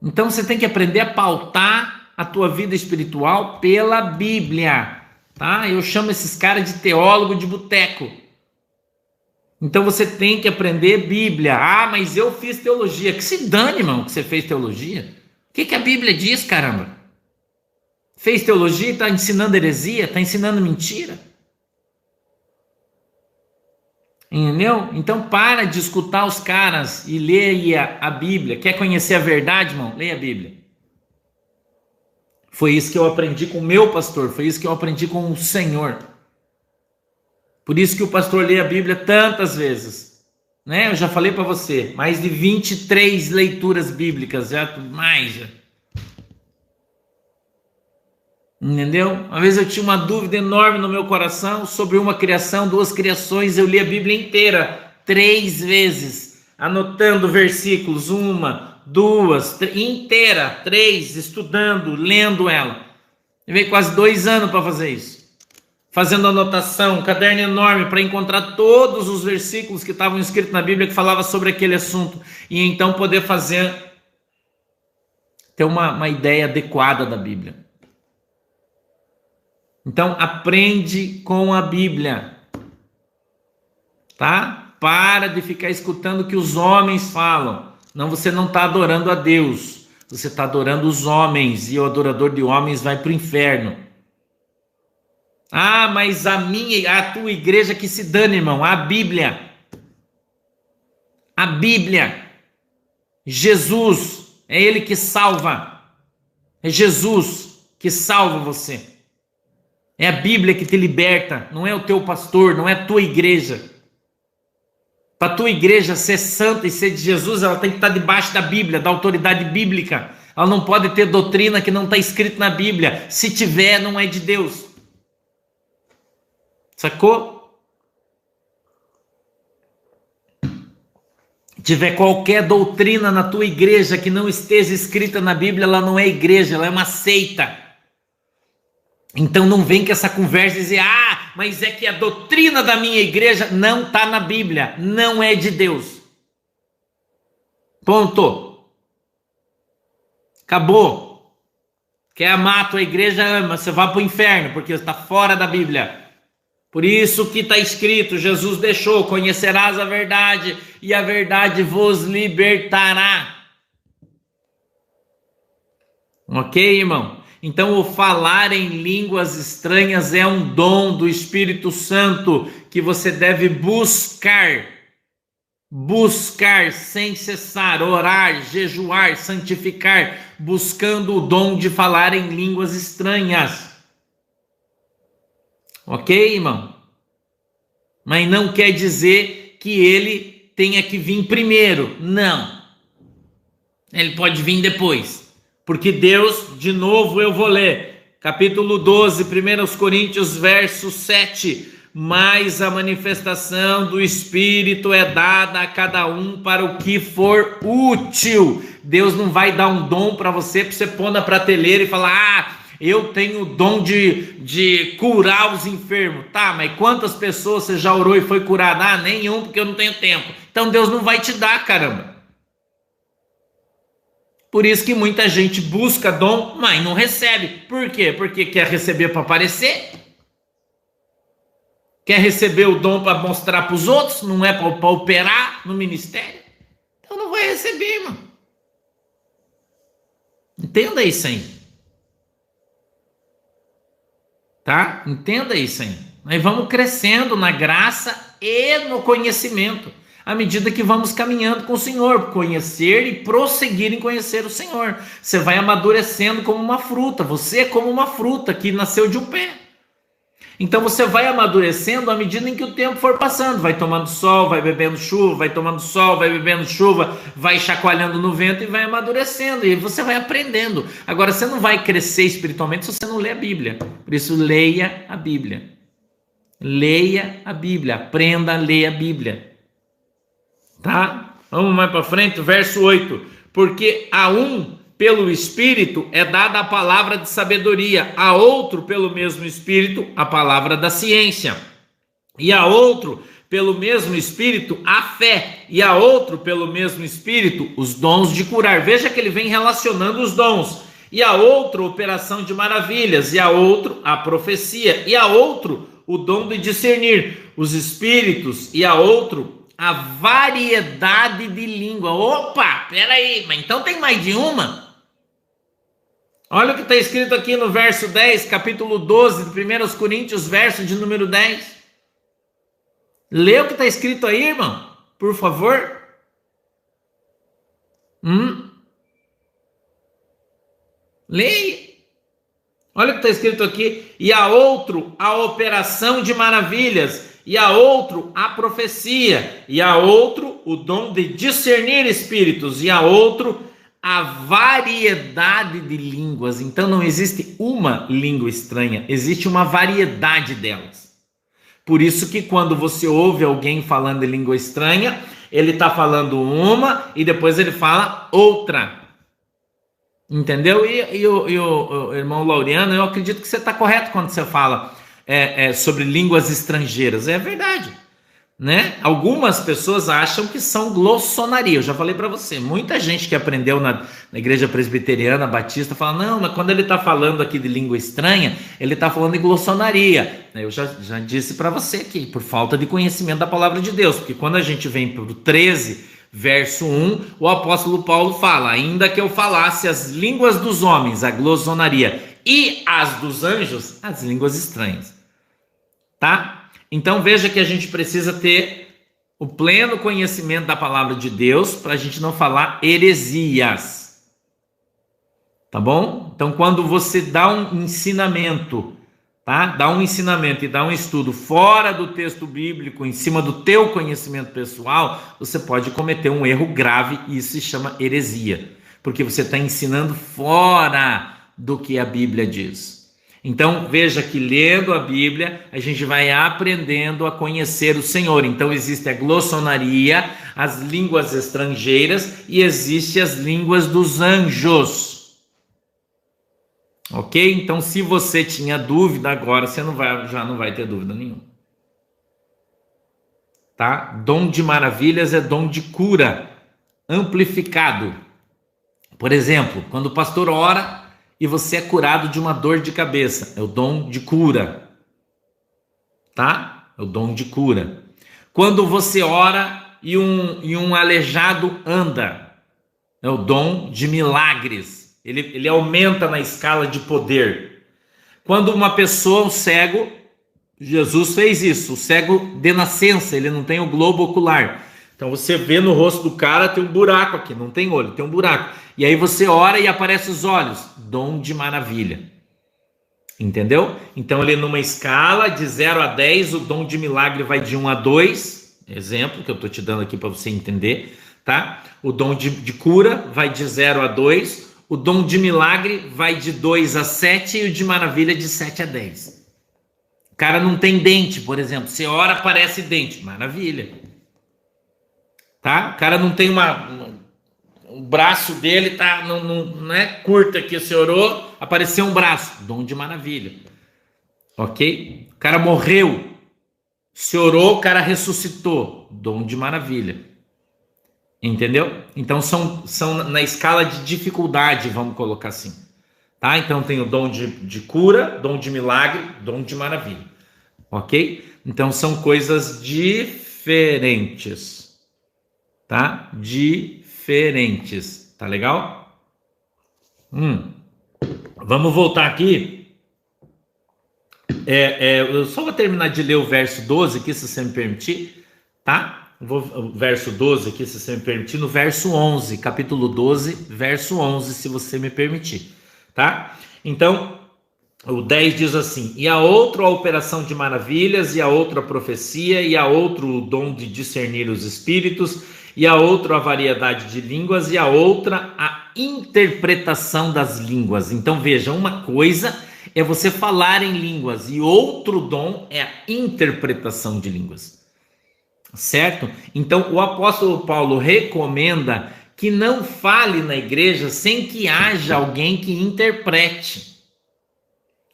Então você tem que aprender a pautar a tua vida espiritual pela Bíblia, tá? Eu chamo esses caras de teólogo de boteco. Então você tem que aprender Bíblia. Mas eu fiz teologia. Que se dane, irmão, que você fez teologia. O que a Bíblia diz, caramba? Fez teologia e está ensinando heresia? Está ensinando mentira? Entendeu? Então para de escutar os caras e leia a Bíblia. Quer conhecer a verdade, irmão? Leia a Bíblia. Foi isso que eu aprendi com o meu pastor. Foi isso que eu aprendi com o Senhor. Por isso que o pastor lê a Bíblia tantas vezes, né? Eu já falei para você, mais de 23 leituras bíblicas, já mais. Entendeu? Uma vez eu tinha uma dúvida enorme no meu coração sobre uma criação, duas criações. Eu li a Bíblia inteira 3 vezes, anotando versículos, 1, 2, inteira, 3, estudando, lendo ela. Levei quase 2 anos para fazer isso, fazendo anotação, um caderno enorme para encontrar todos os versículos que estavam escritos na Bíblia que falava sobre aquele assunto, e então poder ter uma ideia adequada da Bíblia. Então aprende com a Bíblia, tá? Para de ficar escutando o que os homens falam. Não, você não está adorando a Deus, você está adorando os homens, e o adorador de homens vai para o inferno. Ah, mas a tua igreja que se dane, irmão. A Bíblia, Jesus, é Ele que salva, é Jesus que salva você. É a Bíblia que te liberta, não é o teu pastor, não é a tua igreja. Para a tua igreja ser santa e ser de Jesus, ela tem que estar debaixo da Bíblia, da autoridade bíblica. Ela não pode ter doutrina que não está escrito na Bíblia. Se tiver, não é de Deus. Sacou? Se tiver qualquer doutrina na tua igreja que não esteja escrita na Bíblia, ela não é igreja, ela é uma seita. Então não vem com essa conversa e dizer, mas é que a doutrina da minha igreja não está na Bíblia, não é de Deus. Ponto. Acabou. Quer amar a tua igreja, ama, você vai para o inferno, porque está fora da Bíblia. Por isso que está escrito, Jesus deixou, conhecerás a verdade, e a verdade vos libertará. Ok, irmão? Então, o falar em línguas estranhas é um dom do Espírito Santo que você deve buscar sem cessar, orar, jejuar, santificar, buscando o dom de falar em línguas estranhas. Ok, irmão? Mas não quer dizer que ele tenha que vir primeiro. Não. Ele pode vir depois. Porque Deus, de novo eu vou ler, capítulo 12, 1 Coríntios, verso 7. Mas a manifestação do Espírito é dada a cada um para o que for útil. Deus não vai dar um dom para você pôr na prateleira e falar, eu tenho o dom de curar os enfermos. Tá, mas quantas pessoas você já orou e foi curado? Nenhum, porque eu não tenho tempo. Então Deus não vai te dar, caramba. Por isso que muita gente busca dom, mas não recebe. Por quê? Porque quer receber para aparecer. Quer receber o dom para mostrar para os outros, não é para operar no ministério. Então não vai receber, irmão. Entenda isso aí. Tá? Entenda isso aí. Nós vamos crescendo na graça e no conhecimento, à medida que vamos caminhando com o Senhor, conhecer e prosseguir em conhecer o Senhor. Você vai amadurecendo como uma fruta, você é como uma fruta que nasceu de um pé. Então você vai amadurecendo à medida em que o tempo for passando, vai tomando sol, vai bebendo chuva, vai tomando sol, vai bebendo chuva, vai chacoalhando no vento e vai amadurecendo, e você vai aprendendo. Agora você não vai crescer espiritualmente se você não ler a Bíblia. Por isso leia a Bíblia. Leia a Bíblia, aprenda a ler a Bíblia. Tá? Vamos mais para frente, verso 8. Porque a um, pelo Espírito, é dada a palavra de sabedoria, a outro, pelo mesmo Espírito, a palavra da ciência, e a outro, pelo mesmo Espírito, a fé, e a outro, pelo mesmo Espírito, os dons de curar. Veja que ele vem relacionando os dons. E a outro, operação de maravilhas, e a outro, a profecia, e a outro, o dom de discernir os espíritos, e a outro, a variedade de língua. Opa, peraí, mas então tem mais de uma? Olha o que está escrito aqui no verso 10, capítulo 12 de 1 Coríntios, verso de número 10. Lê o que está escrito aí, irmão, por favor. Leia. Olha o que está escrito aqui. E a outro, a operação de maravilhas, e a outro, a profecia, e a outro, o dom de discernir espíritos, e a outro, a variedade de línguas. Então não existe uma língua estranha, existe uma variedade delas. Por isso que quando você ouve alguém falando em língua estranha, ele está falando uma e depois ele fala outra. Entendeu? E o irmão Laureano, eu acredito que você está correto quando você fala sobre línguas estrangeiras. É verdade. Né? Algumas pessoas acham que são glossonaria. Eu já falei para você, muita gente que aprendeu na igreja presbiteriana batista fala, não, mas quando ele está falando aqui de língua estranha, ele está falando de glossonaria. Eu já disse para você aqui, por falta de conhecimento da palavra de Deus, porque quando a gente vem para o 13, verso 1, o apóstolo Paulo fala, ainda que eu falasse as línguas dos homens, a glossonaria, e as dos anjos, as línguas estranhas. Tá? Então veja que a gente precisa ter o pleno conhecimento da palavra de Deus para a gente não falar heresias. Tá bom? Então quando você dá um ensinamento, tá? Dá um ensinamento e dá um estudo fora do texto bíblico, em cima do teu conhecimento pessoal, você pode cometer um erro grave e isso se chama heresia. Porque você está ensinando fora do que a Bíblia diz. Então, veja que lendo a Bíblia, a gente vai aprendendo a conhecer o Senhor. Então, existe a glossonaria, as línguas estrangeiras e existe as línguas dos anjos. Ok? Então, se você tinha dúvida agora, você já não vai ter dúvida nenhuma. Tá? Dom de maravilhas é dom de cura, amplificado. Por exemplo, quando o pastor ora e você é curado de uma dor de cabeça, é o dom de cura, tá? É o dom de cura. Quando você ora e um aleijado anda, é o dom de milagres, ele aumenta na escala de poder. Quando uma pessoa, um cego, Jesus fez isso, o cego de nascença, ele não tem o globo ocular. Então você vê no rosto do cara, tem um buraco aqui, não tem olho, tem um buraco. E aí você ora e aparece os olhos, dom de maravilha. Entendeu? Então ele numa escala de 0 a 10, o dom de milagre vai de 1 a 2, exemplo que eu estou te dando aqui para você entender, tá? O dom de cura vai de 0 a 2, o dom de milagre vai de 2 a 7 e o de maravilha de 7 a 10. O cara não tem dente, por exemplo, você ora, aparece dente, maravilha. Tá? O cara não tem o braço dele tá não é curto aqui, você orou, apareceu um braço, dom de maravilha. Ok? O cara morreu, se orou, o cara ressuscitou, dom de maravilha. Entendeu? Então são na escala de dificuldade, vamos colocar assim. Tá? Então tem o dom de cura, dom de milagre, dom de maravilha. Ok? Então são coisas diferentes. Tá? Diferentes. Tá legal? Vamos voltar aqui. Eu só vou terminar de ler o verso 12 aqui, se você me permitir. Tá? O verso 12 aqui, se você me permitir. No verso 11, capítulo 12, verso 11, se você me permitir. Tá? Então, o 10 diz assim: e a outra a operação de maravilhas, e a outra a profecia, e a outro o dom de discernir os espíritos, e a outra a variedade de línguas, e a outra a interpretação das línguas. Então veja, uma coisa é você falar em línguas, e outro dom é a interpretação de línguas. Certo? Então o apóstolo Paulo recomenda que não fale na igreja sem que haja alguém que interprete.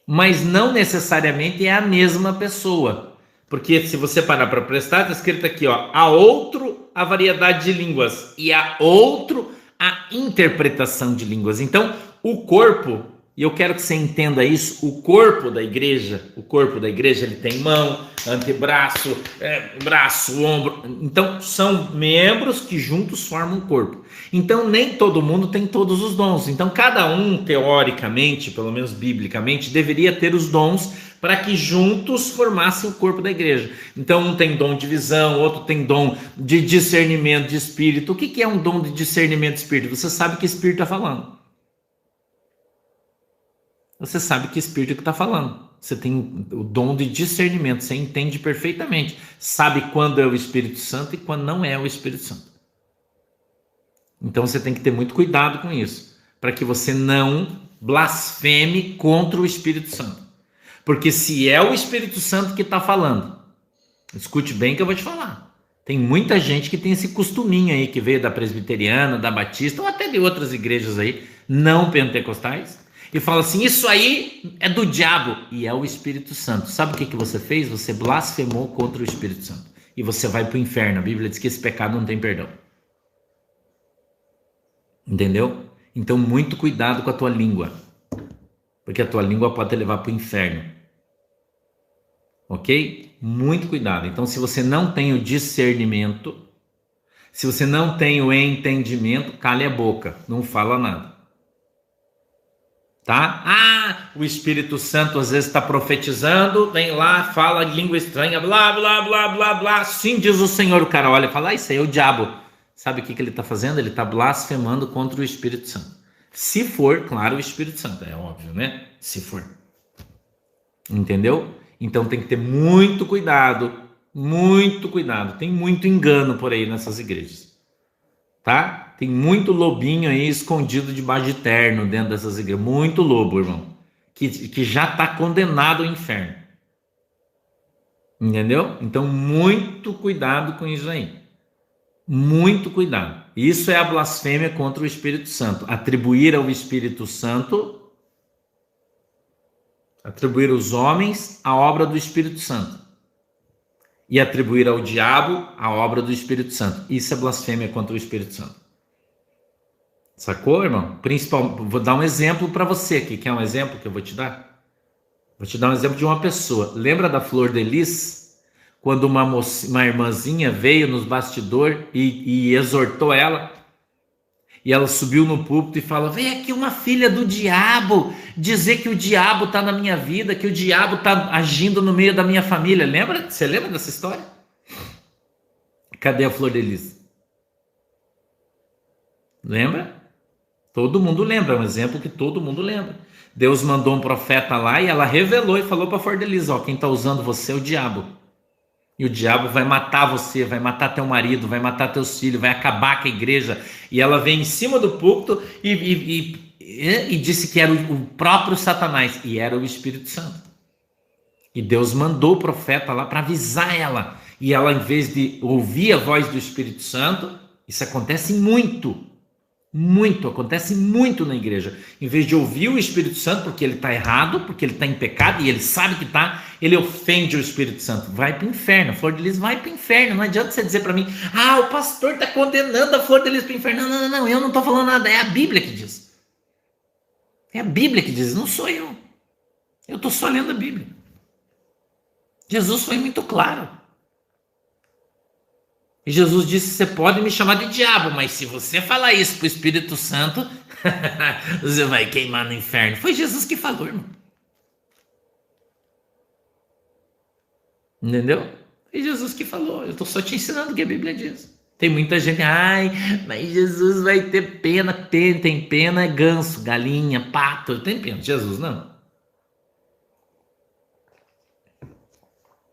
Mas não necessariamente é a mesma pessoa. Porque se você parar para prestar, está escrito aqui, ó, a outro a variedade de línguas e a outro a interpretação de línguas. Então, o corpo, e eu quero que você entenda isso, o corpo da igreja, ele tem mão, antebraço, braço, ombro. Então, são membros que juntos formam um corpo. Então, nem todo mundo tem todos os dons. Então, cada um, teoricamente, pelo menos biblicamente, deveria ter os dons para que juntos formassem o corpo da igreja. Então, um tem dom de visão, outro tem dom de discernimento de espírito. O que é um dom de discernimento de espírito? Você sabe que espírito está falando. Você sabe que espírito que está falando. Você tem o dom de discernimento, você entende perfeitamente. Sabe quando é o Espírito Santo e quando não é o Espírito Santo. Então você tem que ter muito cuidado com isso, para que você não blasfeme contra o Espírito Santo. Porque se é o Espírito Santo que está falando, escute bem que eu vou te falar. Tem muita gente que tem esse costuminho aí, que veio da presbiteriana, da batista, ou até de outras igrejas aí, não pentecostais, e fala assim, isso aí é do diabo, e é o Espírito Santo. Sabe o que você fez? Você blasfemou contra o Espírito Santo, e você vai para o inferno. A Bíblia diz que esse pecado não tem perdão. Entendeu? Então, muito cuidado com a tua língua, porque a tua língua pode te levar para o inferno. Ok? Muito cuidado. Então, se você não tem o discernimento, se você não tem o entendimento, cale a boca, não fala nada. Tá? Ah, o Espírito Santo às vezes está profetizando, vem lá, fala língua estranha, blá, blá, blá, blá, blá, sim diz o Senhor. O cara olha e fala, isso aí é o diabo. Sabe o que ele está fazendo? Ele está blasfemando contra o Espírito Santo. Se for, claro, o Espírito Santo, é óbvio, né? Se for. Entendeu? Então tem que ter muito cuidado, muito cuidado. Tem muito engano por aí nessas igrejas, tá? Tem muito lobinho aí escondido debaixo de terno dentro dessas igrejas. Muito lobo, irmão, que já está condenado ao inferno. Entendeu? Então muito cuidado com isso aí. Muito cuidado. Isso é a blasfêmia contra o Espírito Santo. Atribuir ao Espírito Santo, atribuir aos homens a obra do Espírito Santo e atribuir ao diabo a obra do Espírito Santo. Isso é blasfêmia contra o Espírito Santo. Sacou, irmão? Vou dar um exemplo para você aqui. Quer um exemplo que eu vou te dar? Vou te dar um exemplo de uma pessoa. Lembra da Flor de Lis? Quando uma irmãzinha veio nos bastidores e exortou ela, e ela subiu no púlpito e falou, vem aqui uma filha do diabo dizer que o diabo está na minha vida, que o diabo está agindo no meio da minha família. Lembra? Você lembra dessa história? Cadê a Flor de Lis? Lembra? Todo mundo lembra, é um exemplo que todo mundo lembra. Deus mandou um profeta lá e ela revelou e falou para a Flor de Lis, ó, quem está usando você é o diabo. E o diabo vai matar você, vai matar teu marido, vai matar teus filhos, vai acabar com a igreja. E ela veio em cima do púlpito e disse que era o próprio Satanás. E era o Espírito Santo. E Deus mandou o profeta lá para avisar ela. E ela, em vez de ouvir a voz do Espírito Santo, isso acontece muito. Acontece muito na igreja. Em vez de ouvir o Espírito Santo, porque ele está errado, porque ele está em pecado, e ele sabe que está, ele ofende o Espírito Santo. Vai para o inferno. A Flor de Lis vai para o inferno. Não adianta você dizer para mim, o pastor está condenando a Flor de Lis para o inferno. Não, eu não estou falando nada. É a Bíblia que diz. É a Bíblia que diz, não sou eu. Eu estou só lendo a Bíblia. Jesus foi muito claro. E Jesus disse, você pode me chamar de diabo, mas se você falar isso para o Espírito Santo, você vai queimar no inferno. Foi Jesus que falou, irmão. Entendeu? Foi Jesus que falou. Eu estou só te ensinando o que a Bíblia diz. Tem muita gente, mas Jesus vai ter pena. Tem pena, é ganso, galinha, pato. Tem pena, Jesus não.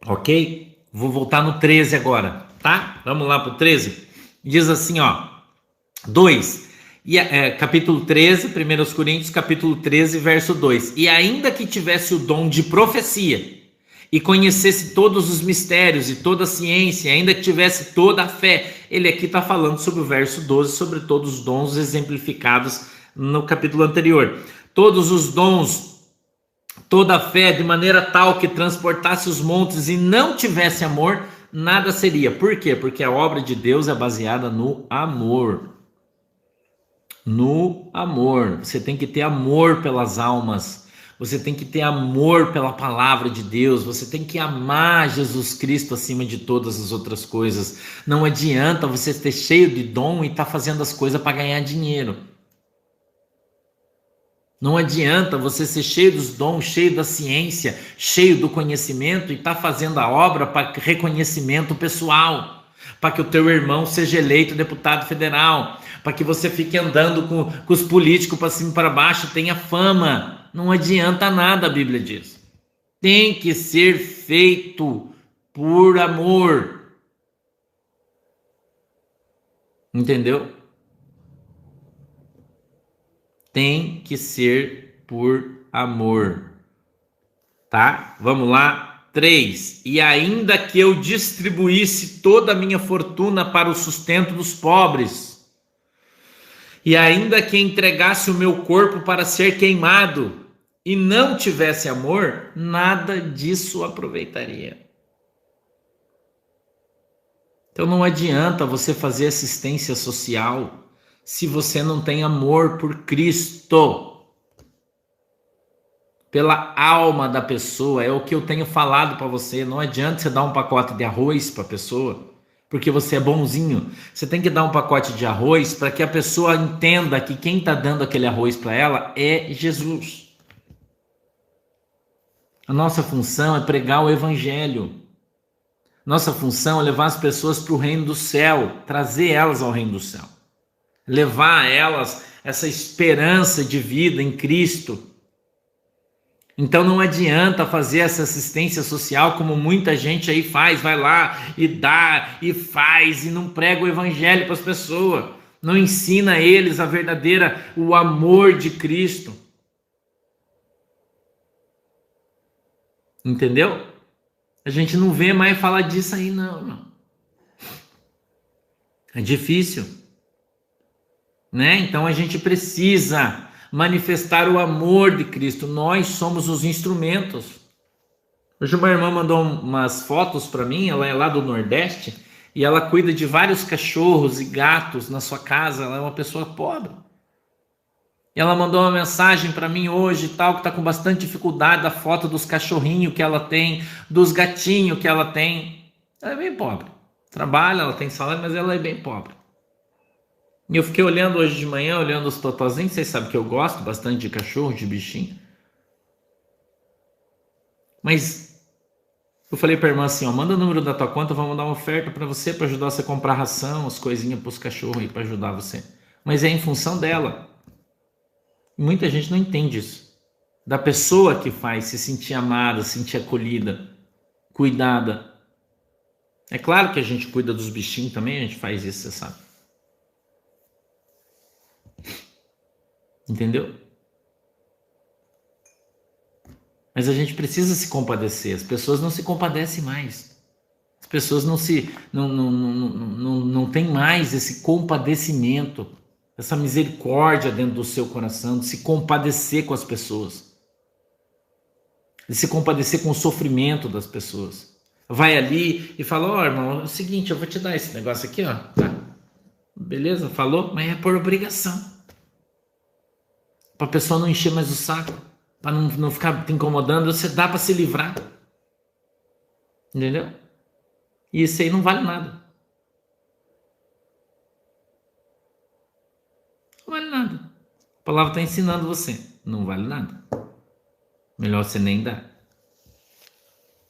Ok? Vou voltar no 13 agora. Tá? Vamos lá para o 13. Diz assim, ó, 2, capítulo 13, 1 Coríntios, capítulo 13, verso 2. E ainda que tivesse o dom de profecia, e conhecesse todos os mistérios e toda a ciência, ainda que tivesse toda a fé, ele aqui está falando sobre o verso 12, sobre todos os dons exemplificados no capítulo anterior. Todos os dons, toda a fé, de maneira tal que transportasse os montes e não tivesse amor, nada seria. Por quê? Porque a obra de Deus é baseada no amor. No amor. Você tem que ter amor pelas almas. Você tem que ter amor pela palavra de Deus. Você tem que amar Jesus Cristo acima de todas as outras coisas. Não adianta você ter cheio de dom e estar fazendo as coisas para ganhar dinheiro. Não adianta você ser cheio dos dons, cheio da ciência, cheio do conhecimento e estar fazendo a obra para reconhecimento pessoal, para que o teu irmão seja eleito deputado federal, para que você fique andando com os políticos para cima e para baixo, tenha fama. Não adianta nada, a Bíblia diz. Tem que ser feito por amor. Entendeu? Tem que ser por amor. Tá? Vamos lá. 3. E ainda que eu distribuísse toda a minha fortuna para o sustento dos pobres, e ainda que entregasse o meu corpo para ser queimado, e não tivesse amor, nada disso aproveitaria. Então não adianta você fazer assistência social se você não tem amor por Cristo, pela alma da pessoa. É o que eu tenho falado para você. Não adianta você dar um pacote de arroz para a pessoa porque você é bonzinho. Você tem que dar um pacote de arroz para que a pessoa entenda que quem está dando aquele arroz para ela é Jesus. A nossa função é pregar o evangelho. Nossa função é levar as pessoas para o reino do céu, trazer elas ao reino do céu, levar a elas essa esperança de vida em Cristo. Então não adianta fazer essa assistência social como muita gente aí faz, vai lá e dá e faz e não prega o evangelho para as pessoas, não ensina a eles a verdadeira, o amor de Cristo. Entendeu? A gente não vê mais falar disso aí não, irmão. É difícil, né? Então a gente precisa manifestar o amor de Cristo. Nós somos os instrumentos. Hoje uma irmã mandou umas fotos para mim, ela é lá do Nordeste, e ela cuida de vários cachorros e gatos na sua casa, ela é uma pessoa pobre. E ela mandou uma mensagem para mim hoje, tal, que está com bastante dificuldade, da foto dos cachorrinhos que ela tem, dos gatinhos que ela tem. Ela é bem pobre. Trabalha, ela tem salário, mas ela é bem pobre. E eu fiquei olhando hoje de manhã, olhando os totozinhos, vocês sabem que eu gosto bastante de cachorro, de bichinho. Mas eu falei pra irmã assim, ó, manda o número da tua conta, eu vou mandar uma oferta pra você, pra ajudar você a comprar ração, as coisinhas pros cachorros aí, pra ajudar você. Mas é em função dela. E muita gente não entende isso. Da pessoa que faz se sentir amada, se sentir acolhida, cuidada. É claro que a gente cuida dos bichinhos também, a gente faz isso, você sabe. Entendeu? Mas a gente precisa se compadecer. As pessoas não se compadecem mais. As pessoas não tem mais esse compadecimento, essa misericórdia dentro do seu coração, de se compadecer com as pessoas, de se compadecer com o sofrimento das pessoas. Vai ali e fala, ó, irmão, é o seguinte, eu vou te dar esse negócio aqui, ó, tá? Beleza? Falou? Mas é por obrigação. Para a pessoa não encher mais o saco, para não ficar te incomodando, você dá para se livrar. Entendeu? E isso aí não vale nada. Não vale nada. A palavra está ensinando você. Não vale nada. Melhor você nem dar.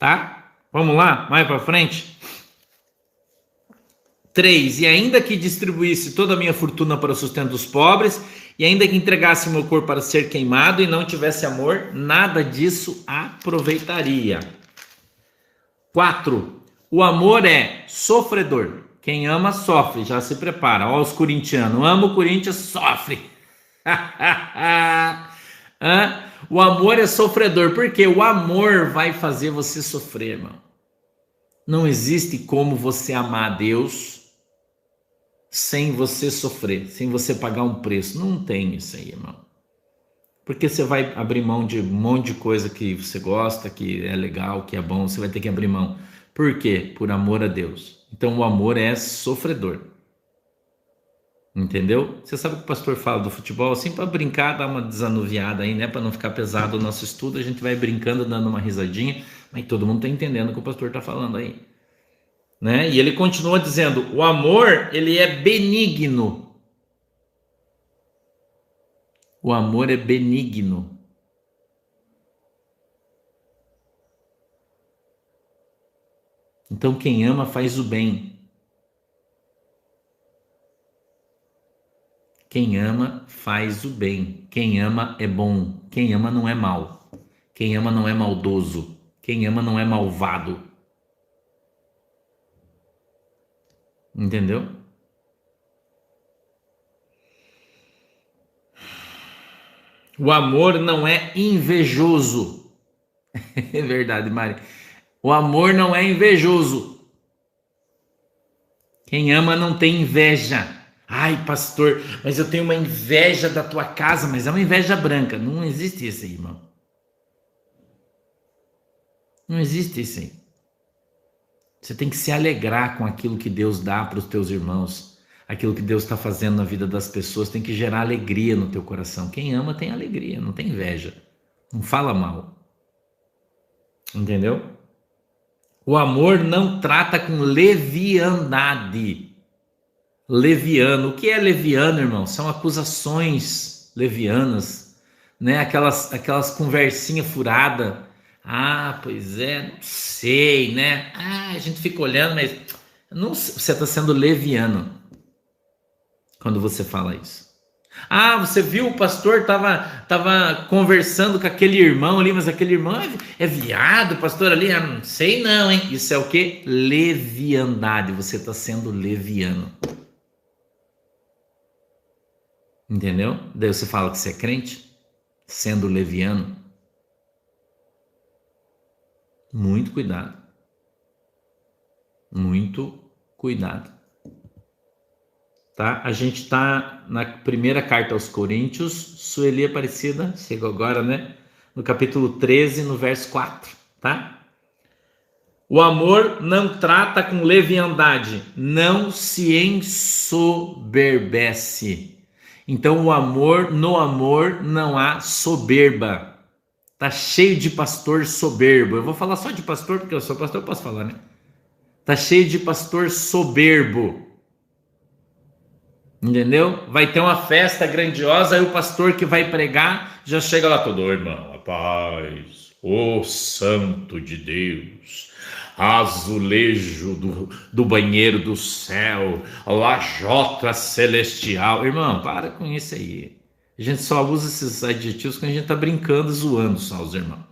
Tá? Vamos lá? Mais para frente. 3. E ainda que distribuísse toda a minha fortuna para o sustento dos pobres, e ainda que entregasse o meu corpo para ser queimado e não tivesse amor, nada disso aproveitaria. 4. O amor é sofredor. Quem ama, sofre. Já se prepara. Ó os corintianos. Ama o Corinthians, sofre. O amor é sofredor. Porque o amor vai fazer você sofrer, irmão. Não existe como você amar a Deus sem você sofrer, sem você pagar um preço. Não tem isso aí, irmão. Porque você vai abrir mão de um monte de coisa que você gosta, que é legal, que é bom, você vai ter que abrir mão. Por quê? Por amor a Deus. Então o amor é sofredor. Entendeu? Você sabe que o pastor fala do futebol assim para brincar, dar uma desanuviada aí, né? Para não ficar pesado o nosso estudo, a gente vai brincando, dando uma risadinha, mas todo mundo está entendendo o que o pastor está falando aí. Né? E ele continua dizendo, o amor, ele é benigno. O amor é benigno. Então quem ama faz o bem. Quem ama faz o bem. Quem ama é bom. Quem ama não é mal. Quem ama não é maldoso. Quem ama não é malvado. Entendeu? O amor não é invejoso. É verdade, Mari. O amor não é invejoso. Quem ama não tem inveja. Ai, pastor, mas eu tenho uma inveja da tua casa, mas é uma inveja branca. Não existe isso aí, irmão. Não existe isso aí. Você tem que se alegrar com aquilo que Deus dá para os teus irmãos. Aquilo que Deus está fazendo na vida das pessoas tem que gerar alegria no teu coração. Quem ama tem alegria, não tem inveja. Não fala mal. Entendeu? O amor não trata com leviandade. Leviano. O que é leviano, irmão? São acusações levianas, né? Aquelas conversinhas furadas. Ah, pois é, não sei, né? Ah, a gente fica olhando, mas não, você está sendo leviano quando você fala isso. Ah, você viu o pastor tava conversando com aquele irmão ali, mas aquele irmão é viado, pastor ali, ah, não sei não, hein? Isso é o quê? Leviandade, você está sendo leviano. Entendeu? Daí você fala que você é crente, sendo leviano. Muito cuidado. Muito cuidado. Tá? A gente está na primeira carta aos Coríntios, Sueli Aparecida, chegou agora, né? No capítulo 13, no verso 4, tá? O amor não trata com leviandade, não se ensoberbece. Então, no amor não há soberba. Tá cheio de pastor soberbo. Eu vou falar só de pastor, porque eu sou pastor, eu posso falar, né? Tá cheio de pastor soberbo. Entendeu? Vai ter uma festa grandiosa, aí o pastor que vai pregar já chega lá todo, irmão, a paz, o santo de Deus, azulejo do banheiro do céu, lajota celestial. Irmão, para com isso aí. A gente só usa esses adjetivos quando a gente tá brincando, zoando só os irmãos.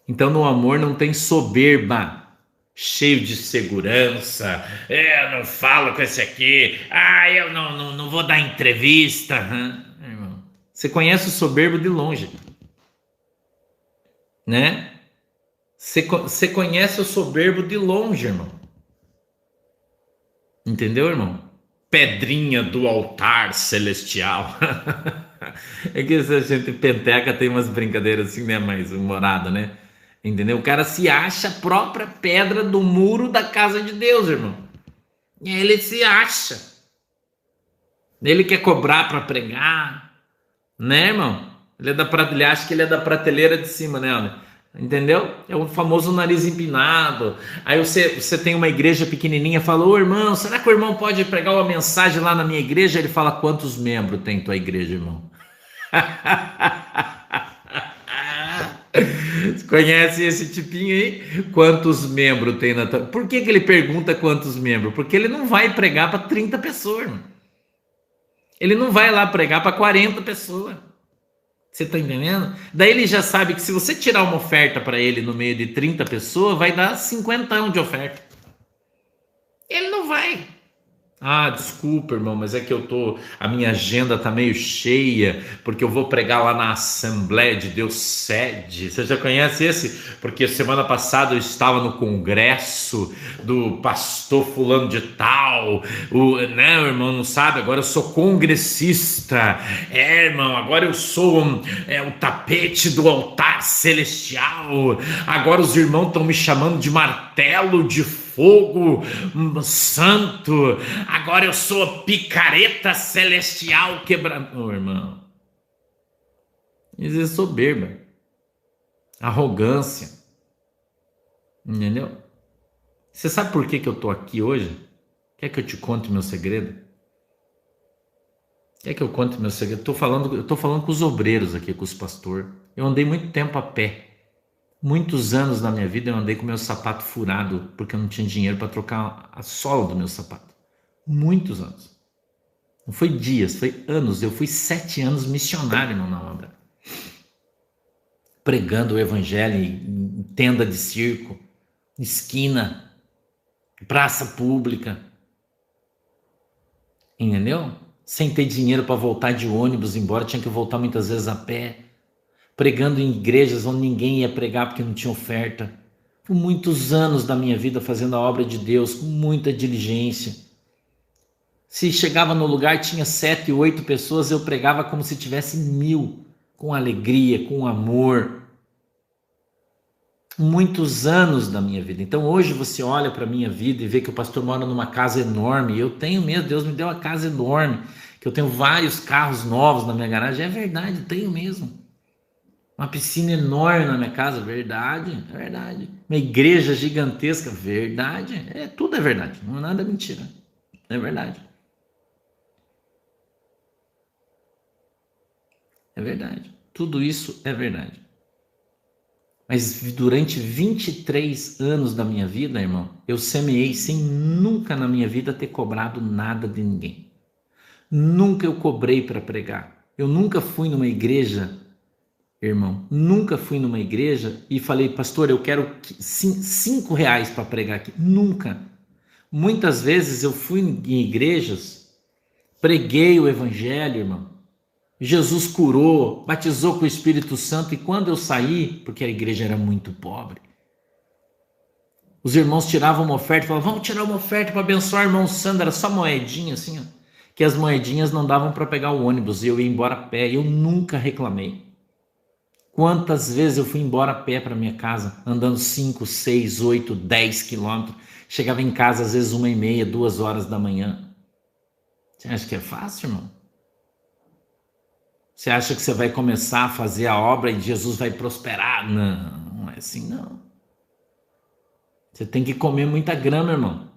Então no amor não tem soberba. Cheio de segurança, eu não falo com esse aqui, eu não vou dar entrevista. Irmão, você conhece o soberbo de longe, né? Você conhece o soberbo de longe, irmão. Entendeu, irmão? Pedrinha do altar celestial. É que a gente penteca tem umas brincadeiras assim, né? Mais humorada, né? Entendeu? O cara se acha a própria pedra do muro da casa de Deus, irmão. E aí ele se acha. Ele quer cobrar para pregar, né, irmão? Ele acha que ele é da prateleira de cima, né? Entendeu? É o famoso nariz empinado. Aí você tem uma igreja pequenininha, fala, ô irmão, será que o irmão pode pregar uma mensagem lá na minha igreja? Ele fala, quantos membros tem tua igreja, irmão? Você conhece esse tipinho aí? Quantos membros tem na tua... Por que ele pergunta quantos membros? Porque ele não vai pregar para 30 pessoas, irmão. Ele não vai lá pregar para 40 pessoas. Você tá entendendo? Daí ele já sabe que se você tirar uma oferta para ele no meio de 30 pessoas, vai dar 50 de oferta. Ele não vai. Ah, desculpa, irmão, mas é que a minha agenda tá meio cheia, porque eu vou pregar lá na Assembleia de Deus sede. Você já conhece esse? Porque semana passada eu estava no congresso do pastor fulano de tal, né, irmão, não sabe? Agora eu sou congressista. Irmão, agora eu sou o tapete do altar celestial. Agora os irmãos estão me chamando de martelo de fogo santo. Agora eu sou a picareta celestial quebrando. Oh, irmão. Isso é soberba. Arrogância. Entendeu? Você sabe por que eu tô aqui hoje? Quer que eu te conte meu segredo? Quer que eu conte meu segredo? Eu tô falando com os obreiros aqui, com os pastores. Eu andei muito tempo a pé. Muitos anos na minha vida eu andei com meu sapato furado porque eu não tinha dinheiro para trocar a sola do meu sapato. Muitos anos. Não foi dias, foi anos. Eu fui 7 anos missionário, irmão, na obra. Pregando o evangelho em tenda de circo, esquina, praça pública. Entendeu? sem ter dinheiro para voltar de ônibus embora, tinha que voltar muitas vezes a pé, pregando em igrejas onde ninguém ia pregar porque não tinha oferta. Por muitos anos da minha vida fazendo a obra de Deus com muita diligência. Se chegava no lugar, tinha 7, 8 pessoas, eu pregava como se tivesse 1000, com alegria, com amor. Muitos anos da minha vida. Então hoje você olha para a minha vida e vê que o pastor mora numa casa enorme. Eu tenho mesmo, Deus me deu uma casa enorme, que eu tenho vários carros novos na minha garagem. É verdade, tenho mesmo. Uma piscina enorme na minha casa, verdade, é verdade. Uma igreja gigantesca, verdade. Tudo é verdade, não é nada mentira. É verdade. É verdade. Tudo isso é verdade. Mas durante 23 anos da minha vida, irmão, eu semeei sem nunca na minha vida ter cobrado nada de ninguém. Nunca eu cobrei para pregar. Eu nunca fui numa igreja, irmão, nunca fui numa igreja e falei, pastor, eu quero R$ 5 para pregar aqui. Nunca. Muitas vezes eu fui em igrejas, preguei o evangelho, irmão. Jesus curou, batizou com o Espírito Santo, e quando eu saí, porque a igreja era muito pobre, os irmãos tiravam uma oferta e falavam, vamos tirar uma oferta para abençoar o irmão Sandro, era só moedinha assim, ó, que as moedinhas não davam para pegar o ônibus, e eu ia embora a pé, eu nunca reclamei. Quantas vezes eu fui embora a pé para minha casa, andando 5, 6, 8, 10 quilômetros, chegava em casa às vezes 1h30, 2 horas da manhã. Você acha que é fácil, irmão? Você acha que você vai começar a fazer a obra e Jesus vai prosperar? Não, não é assim não. Você tem que comer muita grama, irmão.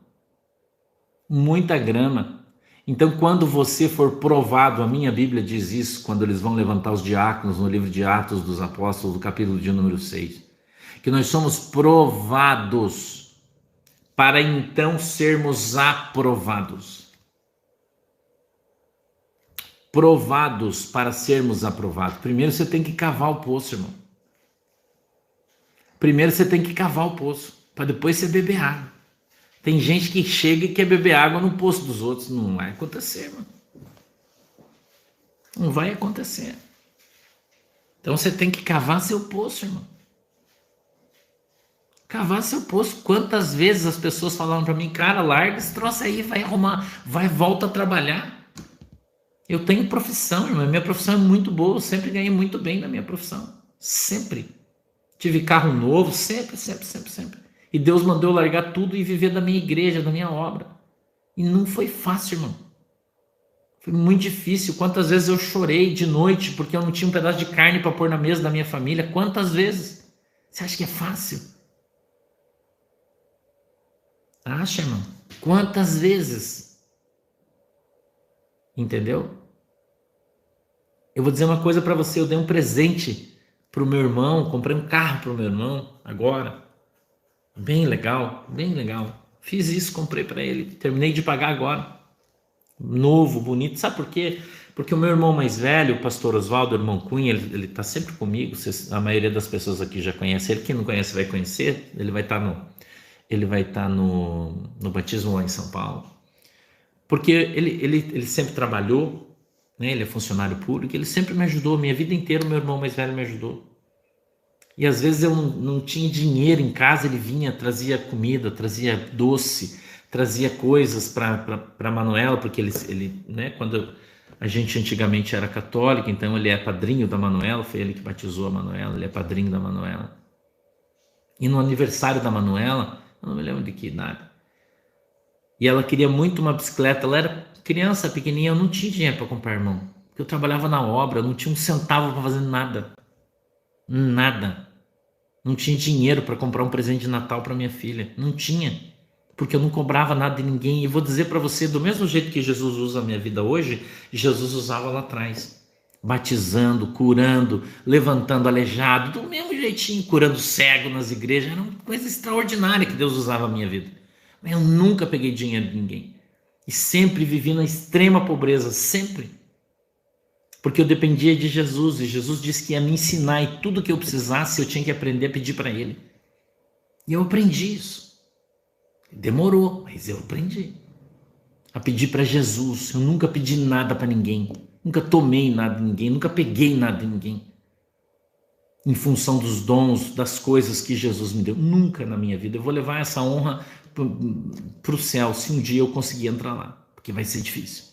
Muita grama. Então, quando você for provado, a minha Bíblia diz isso, quando eles vão levantar os diáconos no livro de Atos dos Apóstolos, do capítulo de número 6, que nós somos provados para então sermos aprovados. Provados para sermos aprovados. Primeiro você tem que cavar o poço, irmão. Primeiro você tem que cavar o poço, para depois você beber água. Tem gente que chega e quer beber água no poço dos outros. Não vai acontecer, irmão. Não vai acontecer. Então você tem que cavar seu poço, irmão. Cavar seu poço. Quantas vezes as pessoas falaram para mim, cara, larga esse troço aí, vai arrumar, volta a trabalhar. Eu tenho profissão, irmão. Minha profissão é muito boa. Eu sempre ganhei muito bem na minha profissão. Sempre. Tive carro novo, sempre. E Deus mandou eu largar tudo e viver da minha igreja, da minha obra. E não foi fácil, irmão. Foi muito difícil. Quantas vezes eu chorei de noite porque eu não tinha um pedaço de carne para pôr na mesa da minha família? Quantas vezes? Você acha que é fácil? Acha, irmão? Quantas vezes? Entendeu? Eu vou dizer uma coisa para você, eu dei um presente pro meu irmão, comprei um carro pro meu irmão agora. Bem legal, bem legal. Fiz isso, comprei para ele, terminei de pagar agora. Novo, bonito. Sabe por quê? Porque o meu irmão mais velho, o pastor Oswaldo, o irmão Cunha, ele tá sempre comigo. A maioria das pessoas aqui já conhece ele. Quem não conhece vai conhecer. Ele vai estar no batismo lá em São Paulo. Porque ele sempre trabalhou, né? Ele é funcionário público, ele sempre me ajudou, minha vida inteira o meu irmão mais velho me ajudou. E às vezes eu não tinha dinheiro em casa, ele vinha, trazia comida, trazia doce, trazia coisas para Manuela, porque ele, né, quando a gente antigamente era católico, então ele é padrinho da Manuela, foi ele que batizou a Manuela, ele é padrinho da Manuela. E no aniversário da Manuela, eu não me lembro de que idade, e ela queria muito uma bicicleta, ela era criança pequenininha, eu não tinha dinheiro para comprar, irmão, porque eu trabalhava na obra, eu não tinha um centavo para fazer nada, não tinha dinheiro para comprar um presente de Natal para minha filha, não tinha, porque eu não cobrava nada de ninguém. E vou dizer para você, do mesmo jeito que Jesus usa a minha vida hoje, Jesus usava lá atrás, batizando, curando, levantando aleijado, do mesmo jeitinho, curando cego nas igrejas. Era uma coisa extraordinária que Deus usava a minha vida. Eu nunca peguei dinheiro de ninguém. E sempre vivi na extrema pobreza, sempre. Porque eu dependia de Jesus, e Jesus disse que ia me ensinar, e tudo que eu precisasse eu tinha que aprender a pedir para Ele. E eu aprendi isso. Demorou, mas eu aprendi. a pedir para Jesus. Eu nunca pedi nada para ninguém, nunca tomei nada de ninguém, nunca peguei nada de ninguém, em função dos dons, das coisas que Jesus me deu. Nunca na minha vida. Eu vou levar essa honra para o céu, se um dia eu conseguir entrar lá, porque vai ser difícil.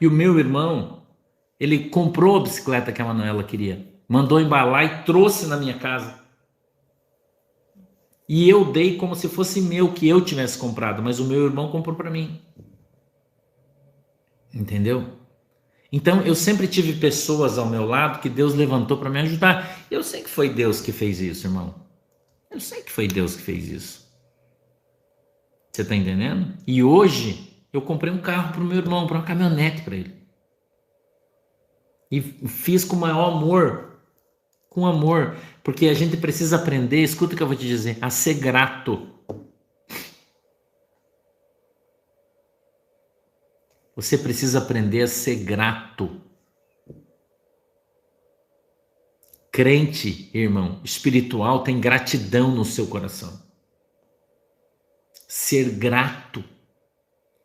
E o meu irmão, ele comprou a bicicleta que a Manuela queria, mandou embalar e trouxe na minha casa. E eu dei como se fosse meu, que eu tivesse comprado, mas o meu irmão comprou para mim. Entendeu? Então, eu sempre tive pessoas ao meu lado que Deus levantou para me ajudar. Eu sei que foi Deus que fez isso, irmão. Eu sei que foi Deus que fez isso. Você está entendendo? E hoje, eu comprei um carro para o meu irmão, para uma caminhonete para ele. E fiz com o maior amor. Com amor. Porque a gente precisa aprender, escuta o que eu vou te dizer, a ser grato. Você precisa aprender a ser grato. Crente, irmão, espiritual tem gratidão no seu coração. Ser grato.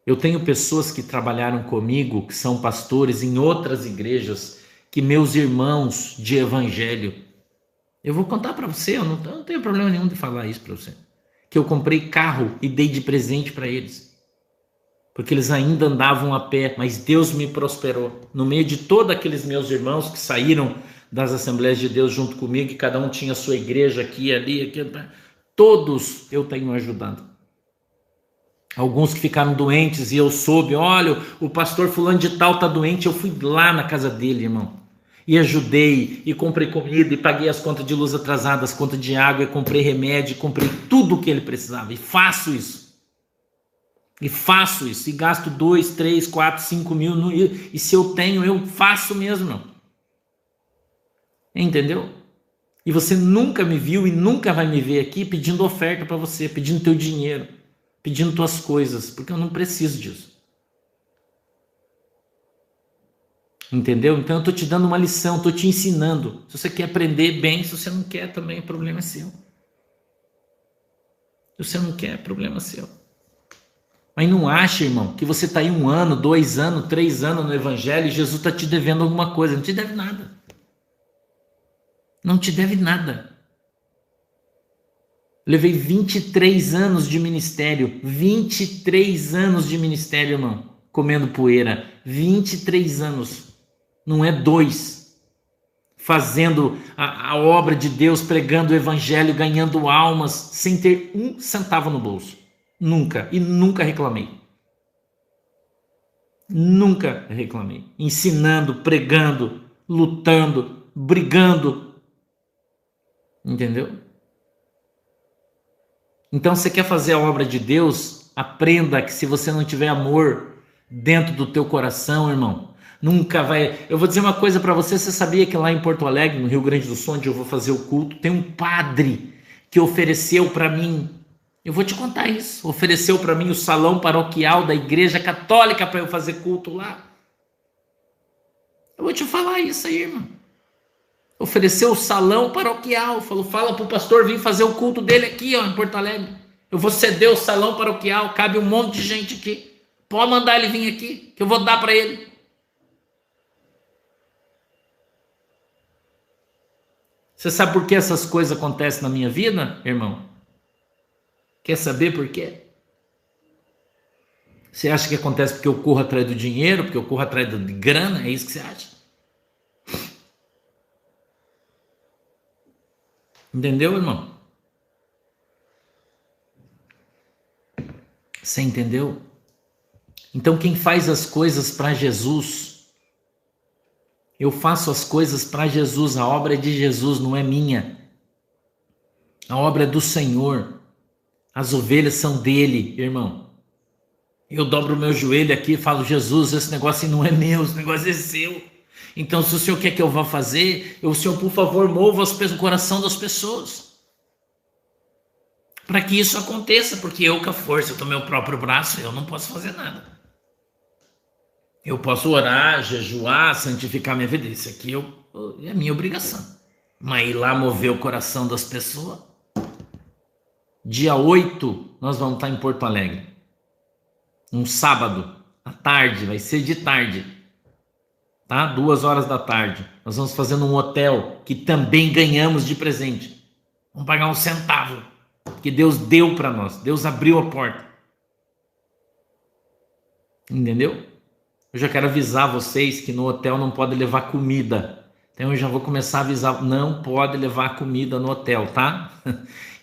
Eu tenho pessoas que trabalharam comigo, que são pastores em outras igrejas, que meus irmãos de evangelho. Eu vou contar para você, eu não tenho problema nenhum de falar isso para você. Que eu comprei carro e dei de presente para eles. Porque eles ainda andavam a pé, mas Deus me prosperou. No meio de todos aqueles meus irmãos que saíram das Assembleias de Deus junto comigo, que cada um tinha sua igreja aqui, ali, aqui, todos eu tenho ajudado. Alguns que ficaram doentes e eu soube, olha, o pastor fulano de tal está doente, eu fui lá na casa dele, irmão. E ajudei, e comprei comida, e paguei as contas de luz atrasadas, as contas de água, e comprei remédio, e comprei tudo o que ele precisava. E faço isso. E gasto 2, 3, 4, 5 mil, e se eu tenho, eu faço mesmo, não. Entendeu? E você nunca me viu e nunca vai me ver aqui pedindo oferta para você, pedindo teu dinheiro, pedindo tuas coisas, porque eu não preciso disso. Entendeu? Então eu estou te dando uma lição, estou te ensinando. Se você quer aprender, bem. Se você não quer também, o problema é seu. Se você não quer, problema é seu. Mas não acha, irmão, que você está aí 1 ano, 2 anos, 3 anos no evangelho e Jesus está te devendo alguma coisa. Não te deve nada. Não te deve nada. Levei 23 anos de ministério. 23 anos de ministério, irmão. Comendo poeira. 23 anos. Não é 2. Fazendo a obra de Deus, pregando o evangelho, ganhando almas, sem ter 1 centavo no bolso. Nunca. E nunca reclamei. Nunca reclamei. Ensinando, pregando, lutando, brigando. Entendeu? Então, você quer fazer a obra de Deus? Aprenda que se você não tiver amor dentro do teu coração, irmão, nunca vai... Eu vou dizer uma coisa para você, você sabia que lá em Porto Alegre, no Rio Grande do Sul, onde eu vou fazer o culto, tem um padre que ofereceu para mim, eu vou te contar isso, ofereceu para mim o salão paroquial da Igreja Católica para eu fazer culto lá. Eu vou te falar isso aí, irmão. Ofereceu o salão paroquial, falou, fala pro pastor vir fazer o culto dele aqui, ó, em Porto Alegre. Eu vou ceder o salão paroquial, cabe um monte de gente aqui. Pode mandar ele vir aqui, que eu vou dar para ele. Você sabe por que essas coisas acontecem na minha vida, irmão? Quer saber por quê? Você acha que acontece porque eu corro atrás do dinheiro, porque eu corro atrás de grana? É isso que você acha? Entendeu, irmão? Você entendeu? Então, quem faz as coisas para Jesus, eu faço as coisas para Jesus, a obra é de Jesus, não é minha. A obra é do Senhor. As ovelhas são dele, irmão. Eu dobro o meu joelho aqui e falo, Jesus, esse negócio não é meu, esse negócio é seu. Então, se o Senhor quer que eu vá fazer, o Senhor, por favor, mova o coração das pessoas. Para que isso aconteça, porque eu com a força do meu próprio braço, eu não posso fazer nada. Eu posso orar, jejuar, santificar minha vida. Isso aqui é minha obrigação. Mas ir lá mover o coração das pessoas. Dia 8, nós vamos estar em Porto Alegre. um sábado, à tarde, vai ser de tarde, tá? 2 horas da tarde. Nós vamos fazer num hotel que também ganhamos de presente. Vamos pagar um centavo, que Deus deu para nós. Deus abriu a porta. Entendeu? Eu já quero avisar vocês que no hotel não pode levar comida. Então eu já vou começar a avisar, não pode levar comida no hotel, tá?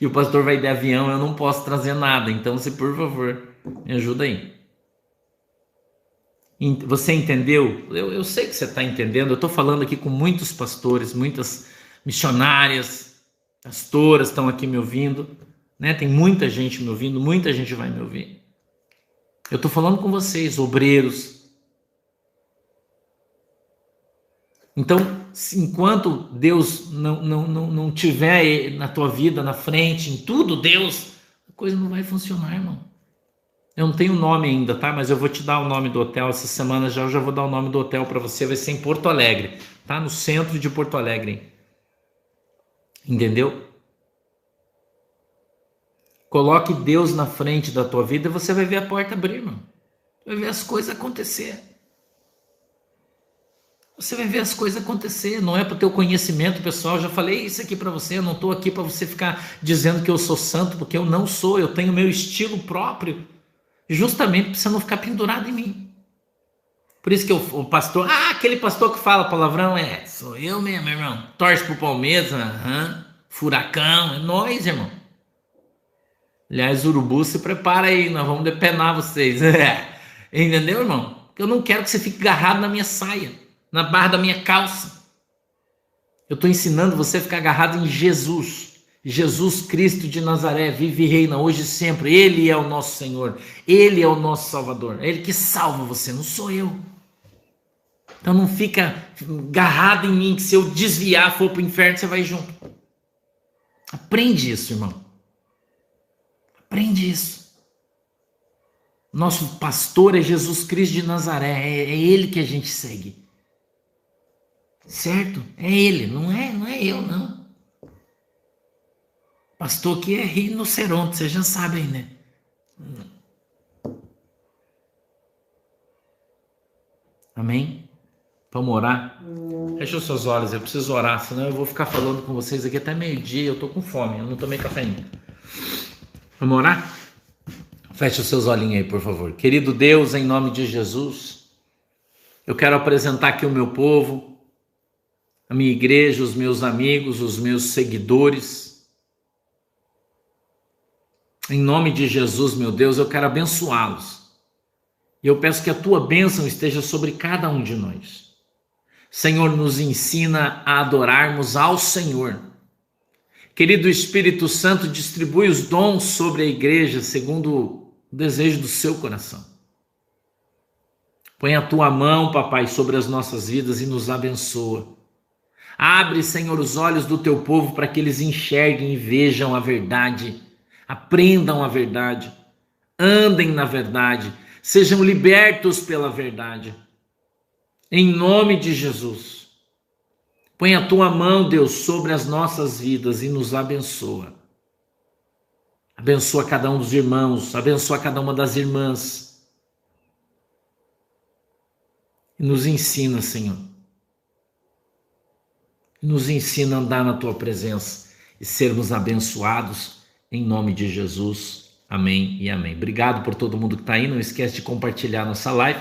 E o pastor vai de avião, eu não posso trazer nada. Então, se por favor, me ajuda aí. Você entendeu? Eu sei que você está entendendo. Eu estou falando aqui com muitos pastores, muitas missionárias, pastoras estão aqui me ouvindo, né? Tem muita gente me ouvindo, muita gente vai me ouvir. Eu estou falando com vocês, obreiros. Então, enquanto Deus não tiver na tua vida, na frente, em tudo Deus, a coisa não vai funcionar, irmão. Eu não tenho o nome ainda, tá? Mas eu vou te dar o nome do hotel essa semana eu já vou dar o nome do hotel para você. Vai ser em Porto Alegre, tá? No centro de Porto Alegre. Entendeu? Coloque Deus na frente da tua vida e você vai ver a porta abrir, irmão. Vai ver as coisas acontecer. Você vai ver as coisas acontecer. Não é para o teu conhecimento pessoal. Eu já falei isso aqui para você. Eu não estou aqui para você ficar dizendo que eu sou santo, porque eu não sou. Eu tenho meu estilo próprio, justamente para você não ficar pendurado em mim. Por isso que o pastor, aquele pastor que fala palavrão, sou eu mesmo, irmão. Torce pro Palmeiras, furacão, é nós, irmão. Aliás, urubu, se prepara aí, nós vamos depenar vocês. Entendeu, irmão? Porque eu não quero que você fique agarrado na minha saia, na barra da minha calça. Eu estou ensinando você a ficar agarrado em Jesus. Jesus Cristo de Nazaré, vive e reina hoje e sempre. Ele é o nosso Senhor. Ele é o nosso Salvador. É Ele que salva você, não sou eu. Então não fica agarrado em mim, que se eu desviar, for para o inferno, você vai junto. Aprende isso, irmão. Aprende isso. Nosso pastor é Jesus Cristo de Nazaré. É Ele que a gente segue. Certo? É Ele, não é eu, não. Pastor aqui é rinoceronte, vocês já sabem, né? Amém? Vamos orar? Fecha os seus olhos, eu preciso orar, senão eu vou ficar falando com vocês aqui até meio-dia, eu tô com fome, eu não tomei café ainda. Vamos orar? Fecha os seus olhinhos aí, por favor. Querido Deus, em nome de Jesus, eu quero apresentar aqui o meu povo, a minha igreja, os meus amigos, os meus seguidores. Em nome de Jesus, meu Deus, eu quero abençoá-los. E eu peço que a tua bênção esteja sobre cada um de nós. Senhor, nos ensina a adorarmos ao Senhor. Querido Espírito Santo, distribui os dons sobre a igreja segundo o desejo do seu coração. Põe a tua mão, papai, sobre as nossas vidas e nos abençoa. Abre, Senhor, os olhos do teu povo para que eles enxerguem e vejam a verdade, aprendam a verdade, andem na verdade, sejam libertos pela verdade. Em nome de Jesus. Põe a tua mão, Deus, sobre as nossas vidas e nos abençoa. Abençoa cada um dos irmãos, abençoa cada uma das irmãs. E nos ensina, Senhor. Nos ensina a andar na tua presença e sermos abençoados em nome de Jesus. Amém e amém. Obrigado por todo mundo que está aí. Não esquece de compartilhar nossa live.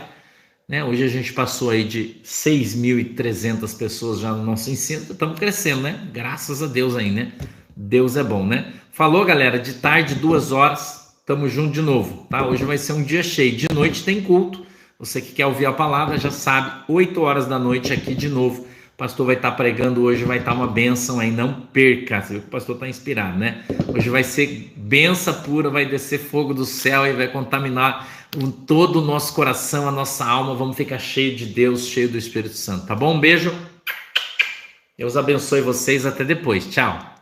Hoje a gente passou aí de 6.300 pessoas já no nosso ensino. Estamos crescendo, né? Graças a Deus aí, né? Deus é bom, né? Falou, galera. De tarde, 2 horas, estamos juntos de novo, tá? Hoje vai ser um dia cheio. De noite tem culto. Você que quer ouvir a palavra já sabe, 8 horas da noite aqui de novo. O pastor vai estar pregando hoje, vai estar uma bênção aí, não perca. Você viu que o pastor está inspirado, né? Hoje vai ser bênção pura, vai descer fogo do céu e vai contaminar todo o nosso coração, a nossa alma. Vamos ficar cheio de Deus, cheio do Espírito Santo, tá bom? Um beijo. Deus abençoe vocês, até depois. Tchau.